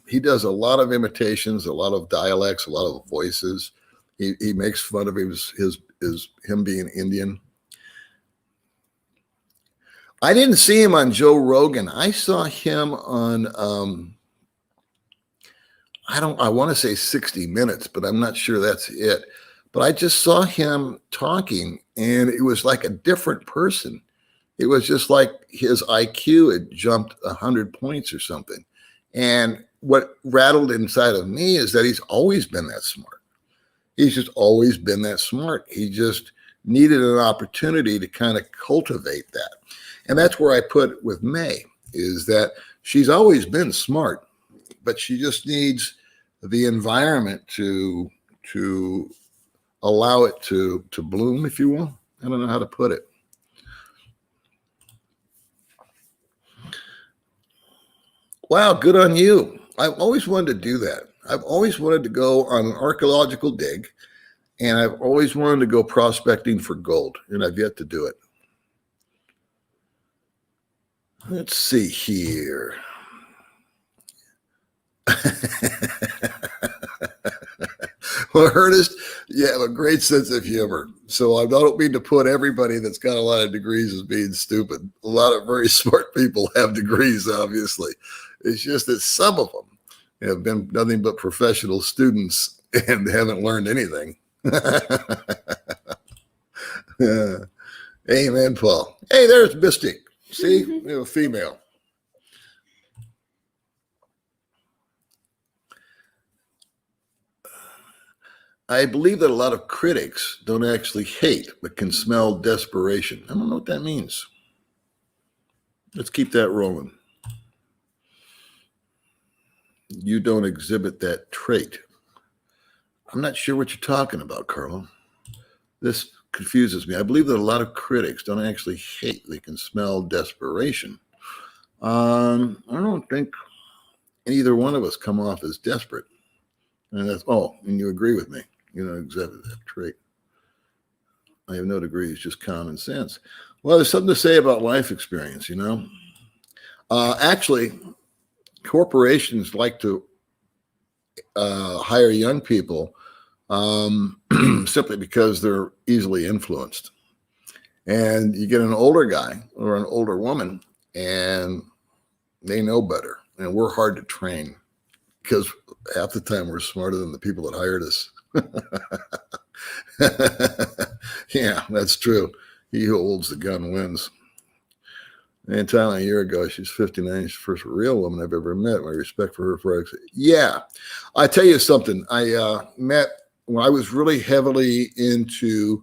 S1: He does a lot of imitations, a lot of dialects, a lot of voices. He makes fun of him being Indian. I didn't see him on Joe Rogan. I saw him on I want to say 60 Minutes, but I'm not sure that's it. But I just saw him talking, and it was like a different person. It was just like his IQ had jumped 100 points or something. And what rattled inside of me is that he's always been that smart. He's just always been that smart. He just needed an opportunity to kind of cultivate that. And that's where I put with May, is that she's always been smart, but she just needs the environment to allow it to bloom, if you will. I don't know how to put it. Wow, good on you. I've always wanted to do that. I've always wanted to go on an archaeological dig, and I've always wanted to go prospecting for gold, and I've yet to do it. Let's see here. Well, Ernest, you have a great sense of humor. So I don't mean to put everybody that's got a lot of degrees as being stupid. A lot of very smart people have degrees, obviously. It's just that some of them have been nothing but professional students and haven't learned anything. Amen, Paul. Hey, there's Misty. See, we have a female. I believe that a lot of critics don't actually hate, but can smell desperation. I don't know what that means. Let's keep that rolling. You don't exhibit that trait. I'm not sure what you're talking about, Carlo. This confuses me. I believe that a lot of critics don't actually hate. They can smell desperation. I don't think either one of us come off as desperate. And and you agree with me. You don't exhibit that trait. I have no degree. It's just common sense. Well, there's something to say about life experience, you know. Actually, corporations like to hire young people simply because they're easily influenced. And you get an older guy or an older woman, and they know better. And we're hard to train because half the time we're smarter than the people that hired us. Yeah, that's true. He who holds the gun wins. In Thailand a year ago, she's 59. She's the first real woman I've ever met. My respect for her. Yeah, I tell you something. I met when I was really heavily into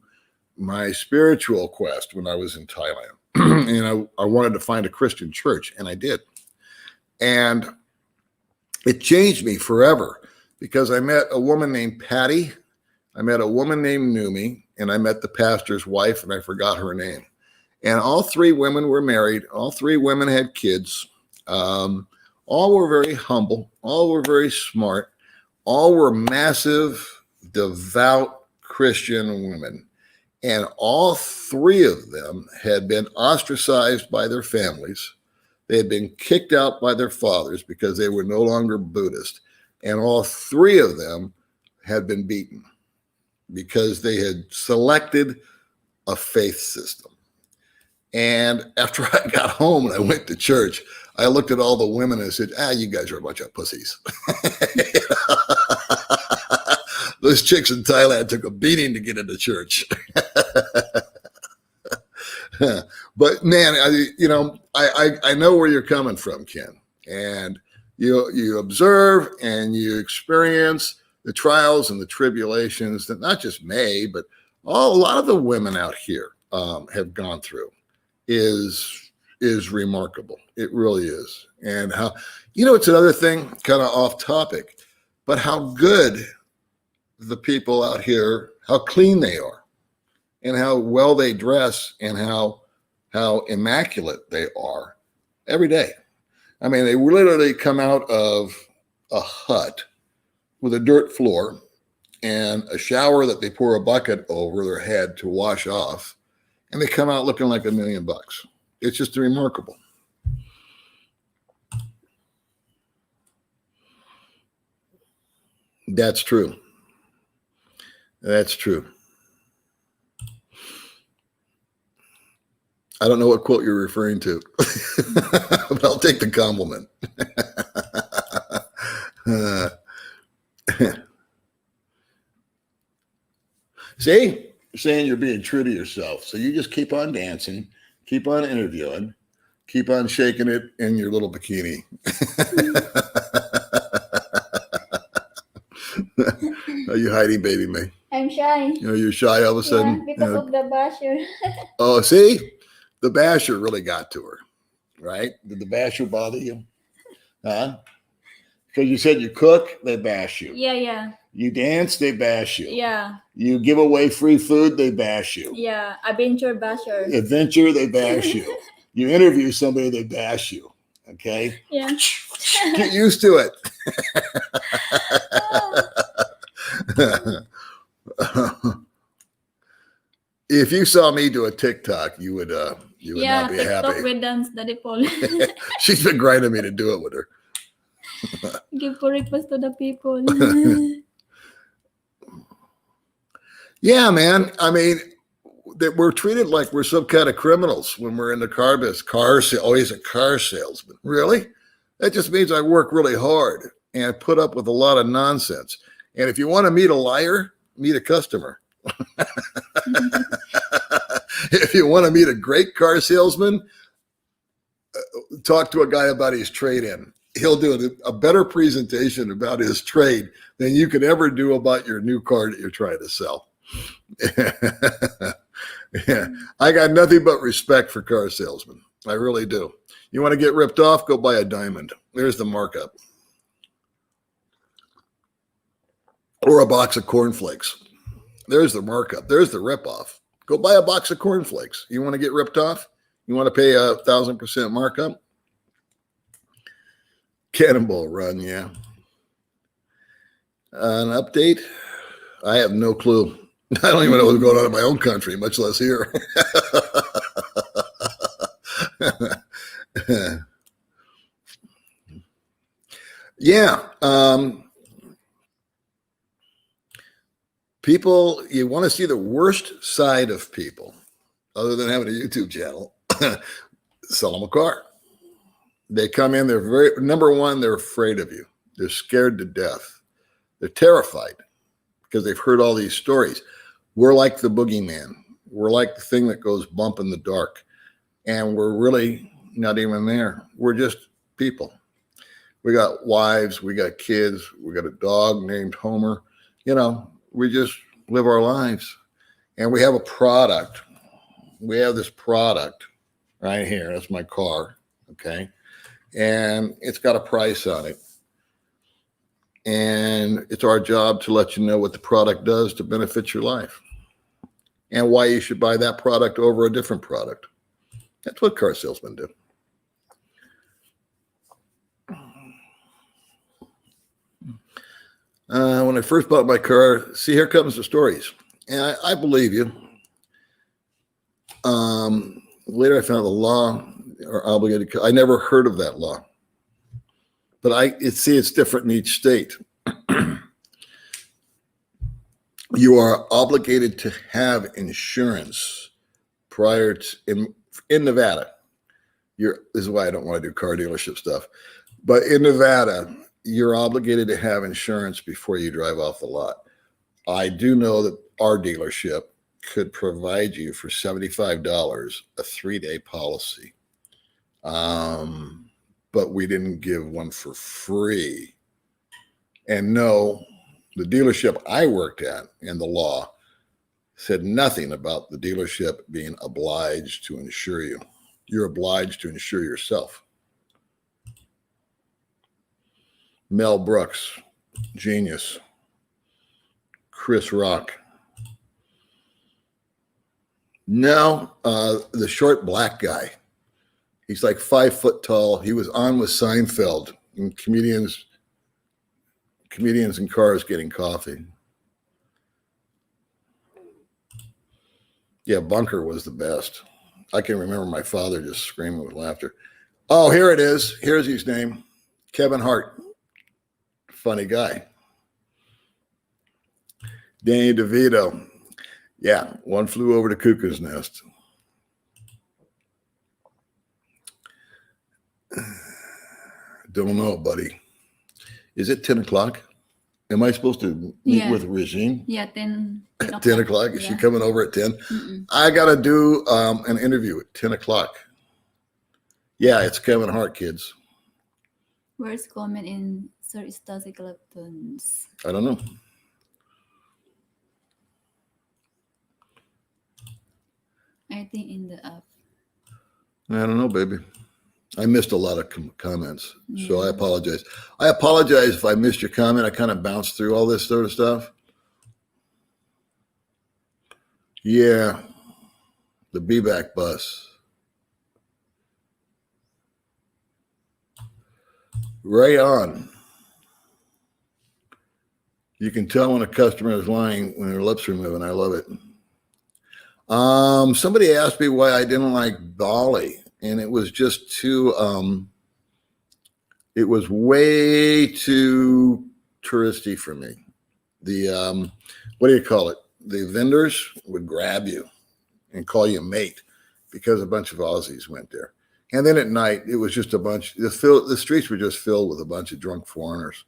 S1: my spiritual quest when I was in Thailand. And I wanted to find a Christian church, and I did. And it changed me forever because I met a woman named Patty, I met a woman named Numi, and I met the pastor's wife, and I forgot her name. And all three women were married. All three women had kids. All were very humble. All were very smart. All were massive, devout Christian women. And all three of them had been ostracized by their families. They had been kicked out by their fathers because they were no longer Buddhist. And all three of them had been beaten because they had selected a faith system. And after I got home and I went to church, I looked at all the women and I said, you guys are a bunch of pussies. Those chicks in Thailand took a beating to get into church. But man, I know where you're coming from, Ken, and you observe and you experience the trials and the tribulations that not just May, but a lot of the women out here have gone through is remarkable. It really is. And how, it's another thing, kind of off topic, but how good the people out here, how clean they are, and how well they dress, and how immaculate they are every day. I mean, they literally come out of a hut with a dirt floor and a shower that they pour a bucket over their head to wash off, and they come out looking like $1 million. It's just remarkable. That's true. That's true. I don't know what quote you're referring to, but I'll take the compliment. See, you're saying you're being true to yourself. So you just keep on dancing, keep on interviewing, keep on shaking it in your little bikini. Are you hiding, baby May?
S2: I'm shy.
S1: You're shy all of a sudden?
S2: Yeah, because of the basher.
S1: Oh, see? The basher really got to her, right? Did the basher bother you? Huh? Because you said you cook, they bash you.
S2: Yeah.
S1: You dance, they bash you.
S2: Yeah.
S1: You give away free food, they bash you.
S2: Yeah, adventure basher.
S1: Adventure, they bash you. You interview somebody, they bash you. Okay?
S2: Yeah.
S1: Get used to it. If you saw me do a TikTok, you would not be happy.
S2: TikTok with dance, Daddy Paul.
S1: She's been grinding me to do it with her.
S2: Give for request to the people.
S1: Yeah, man. I mean, that we're treated like we're some kind of criminals when we're in the car business. Always a car salesman. Really? That just means I work really hard and put up with a lot of nonsense. And if you want to meet a liar, meet a customer. If you want to meet a great car salesman, talk to a guy about his trade-in. He'll do a better presentation about his trade than you could ever do about your new car that you're trying to sell. Yeah, I got nothing but respect for car salesmen. I really do. You want to get ripped off? Go buy a diamond. There's the markup. Or a box of cornflakes. There's the markup. There's the ripoff. Go buy a box of cornflakes. You want to get ripped off? You want to pay 1,000% markup? Cannonball Run, yeah. An update? I have no clue. I don't even know what's going on in my own country, much less here. Yeah. People, you want to see the worst side of people, other than having a YouTube channel, sell them a car. They come in, they're number one, they're afraid of you. They're scared to death. They're terrified because they've heard all these stories. We're like the boogeyman. We're like the thing that goes bump in the dark. And we're really not even there. We're just people. We got wives, we got kids, we got a dog named Homer. We just live our lives. And we have a product. We have this product right here. That's my car. Okay. And it's got a price on it. And it's our job to let you know what the product does to benefit your life and why you should buy that product over a different product. That's what car salesmen do. When I first bought my car, see, here comes the stories. And I believe you. Later, I found the law are obligated. I never heard of that law. But it's different in each state. You are obligated to have insurance prior to, in Nevada. This is why I don't want to do car dealership stuff. But in Nevada, you're obligated to have insurance before you drive off the lot. I do know that our dealership could provide you for $75 a 3-day policy. But we didn't give one for free. And no, the dealership I worked at in the law said nothing about the dealership being obliged to insure you. You're obliged to insure yourself. Mel Brooks, genius. Chris Rock. No, the short black guy. He's like 5 foot tall. He was on with Seinfeld and comedians in cars getting coffee. Yeah, Bunker was the best. I can remember my father just screaming with laughter. Oh, here it is. Here's his name. Kevin Hart. Funny guy. Danny DeVito. Yeah, One Flew Over the Cuckoo's Nest. Don't know, buddy. Is it 10 o'clock? Am I supposed to meet with Regine?
S2: Yeah, 10
S1: At 10 o'clock? Is she coming over at 10?
S2: Mm-mm.
S1: I got to do an interview at 10 o'clock. Yeah, it's Kevin Hart, kids.
S2: Where's comment in Sir Stasi Clapton's?
S1: I don't know.
S2: I think in the app.
S1: I don't know, baby. I missed a lot of comments, so I apologize. I apologize if I missed your comment. I kind of bounced through all this sort of stuff. Yeah, the be-back bus. Right on. You can tell when a customer is lying when their lips are moving. I love it. Somebody asked me why I didn't like Bali. And it was just too, it was way too touristy for me. The, what do you call it? The vendors would grab you and call you mate because a bunch of Aussies went there. And then at night, it was just a bunch, the streets were just filled with a bunch of drunk foreigners.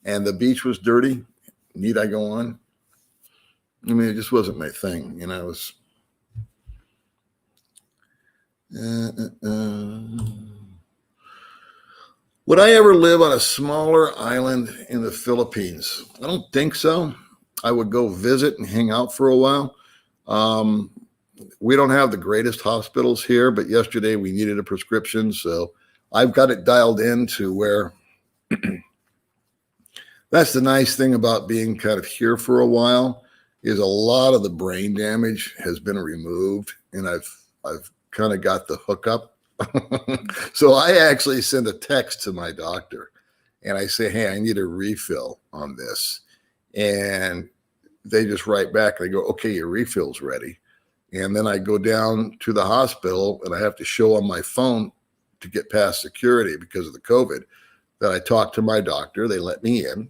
S1: And the beach was dirty. Need I go on? I mean, it just wasn't my thing. You know, it was... Would I ever live on a smaller island in the Philippines? I don't think so. I would go visit and hang out for a while. We don't have the greatest hospitals here, but yesterday we needed a prescription, so I've got it dialed in to where that's the nice thing about being kind of here for a while is a lot of the brain damage has been removed, and I've kind of got the hookup. So I actually send a text to my doctor and I say, hey, I need a refill on this. And they just write back and they go, okay, your refill's ready. And then I go down to the hospital and I have to show on my phone to get past security because of the COVID that I talked to my doctor. They let me in.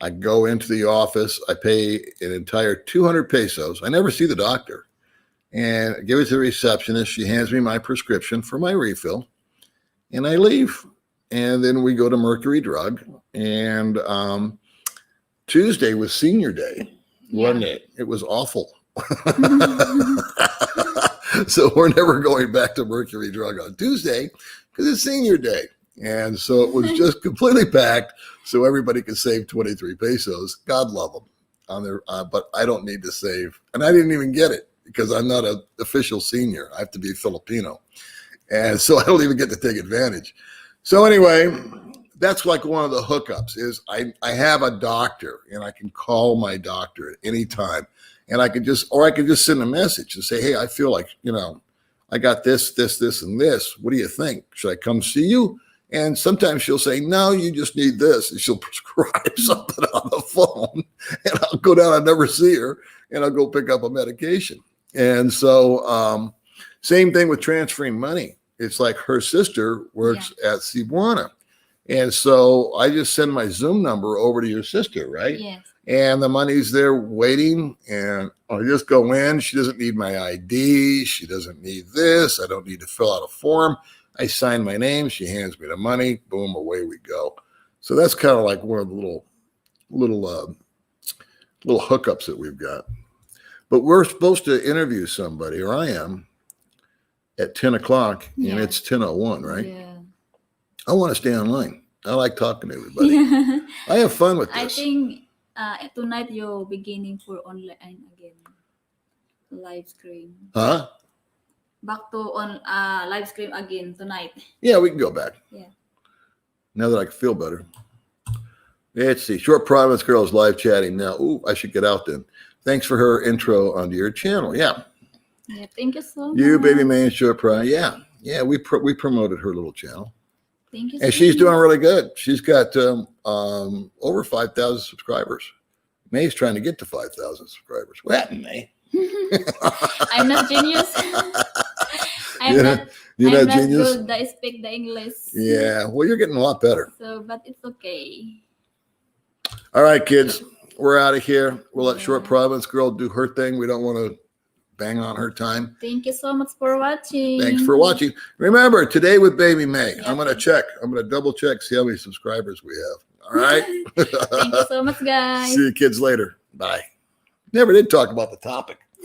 S1: I go into the office. I pay an entire 200 pesos. I never see the doctor. And I give it to the receptionist. She hands me my prescription for my refill, and I leave. And then we go to Mercury Drug. And Tuesday was senior day, wasn't it? It was awful. So we're never going back to Mercury Drug on Tuesday because it's senior day. And so it was just completely packed so everybody could save 23 pesos. God love them. On their, but I don't need to save. And I didn't even get it, because I'm not an official senior. I have to be Filipino. And so I don't even get to take advantage. So anyway, that's like one of the hookups is I have a doctor and I can call my doctor at any time. And I could just send a message and say, hey, I feel like, I got this, and this. What do you think? Should I come see you? And sometimes she'll say, no, you just need this. And she'll prescribe something on the phone. And I'll go down, I'll never see her, and I'll go pick up a medication. And so same thing with transferring money. It's like her sister works at Cebuana. And so I just send my Zoom number over to your sister, right?
S2: Yes.
S1: And the money's there waiting, and I just go in. She doesn't need my ID. She doesn't need this. I don't need to fill out a form. I sign my name. She hands me the money. Boom, away we go. So that's kind of like one of the little hookups that we've got. But we're supposed to interview somebody, or I am, at 10 o'clock, and
S2: Yeah.
S1: it's 10:01, right?
S2: Yeah.
S1: I want to stay online. I like talking to everybody.
S2: Yeah.
S1: I have fun with
S2: I
S1: this.
S2: think tonight you're beginning for online again. Live stream.
S1: Huh?
S2: Back to on live stream again tonight.
S1: Yeah, we can go back.
S2: Yeah.
S1: Now that I can feel better. Let's see. Short Province Girls live chatting now. Ooh, I should get out then. Thanks for her intro onto your channel. Yeah.
S2: Yeah. Thank you so much.
S1: You, Baby May, and Short Province. Yeah. Yeah, we promoted her little channel.
S2: Thank you.
S1: And
S2: so
S1: she's
S2: much.
S1: doing really good. She's got over 5,000 subscribers. May's trying to get to 5,000 subscribers. What happened, May?
S2: I'm not genius.
S1: You're not genius?
S2: Good. I speak the English.
S1: Yeah. Well, you're getting a lot better.
S2: So, but it's okay.
S1: All right, kids. We're out of here. We'll let Short
S2: Yeah.
S1: Province Girl do her thing. We don't want to bang on her time.
S2: Thank you so much for watching.
S1: Thanks for watching. Remember, today with Baby May,
S2: Yeah.
S1: I'm going to check. I'm going to double check, see how many subscribers we have. All right.
S2: Thank you so much, guys.
S1: See you kids later. Bye. Never did talk about the topic.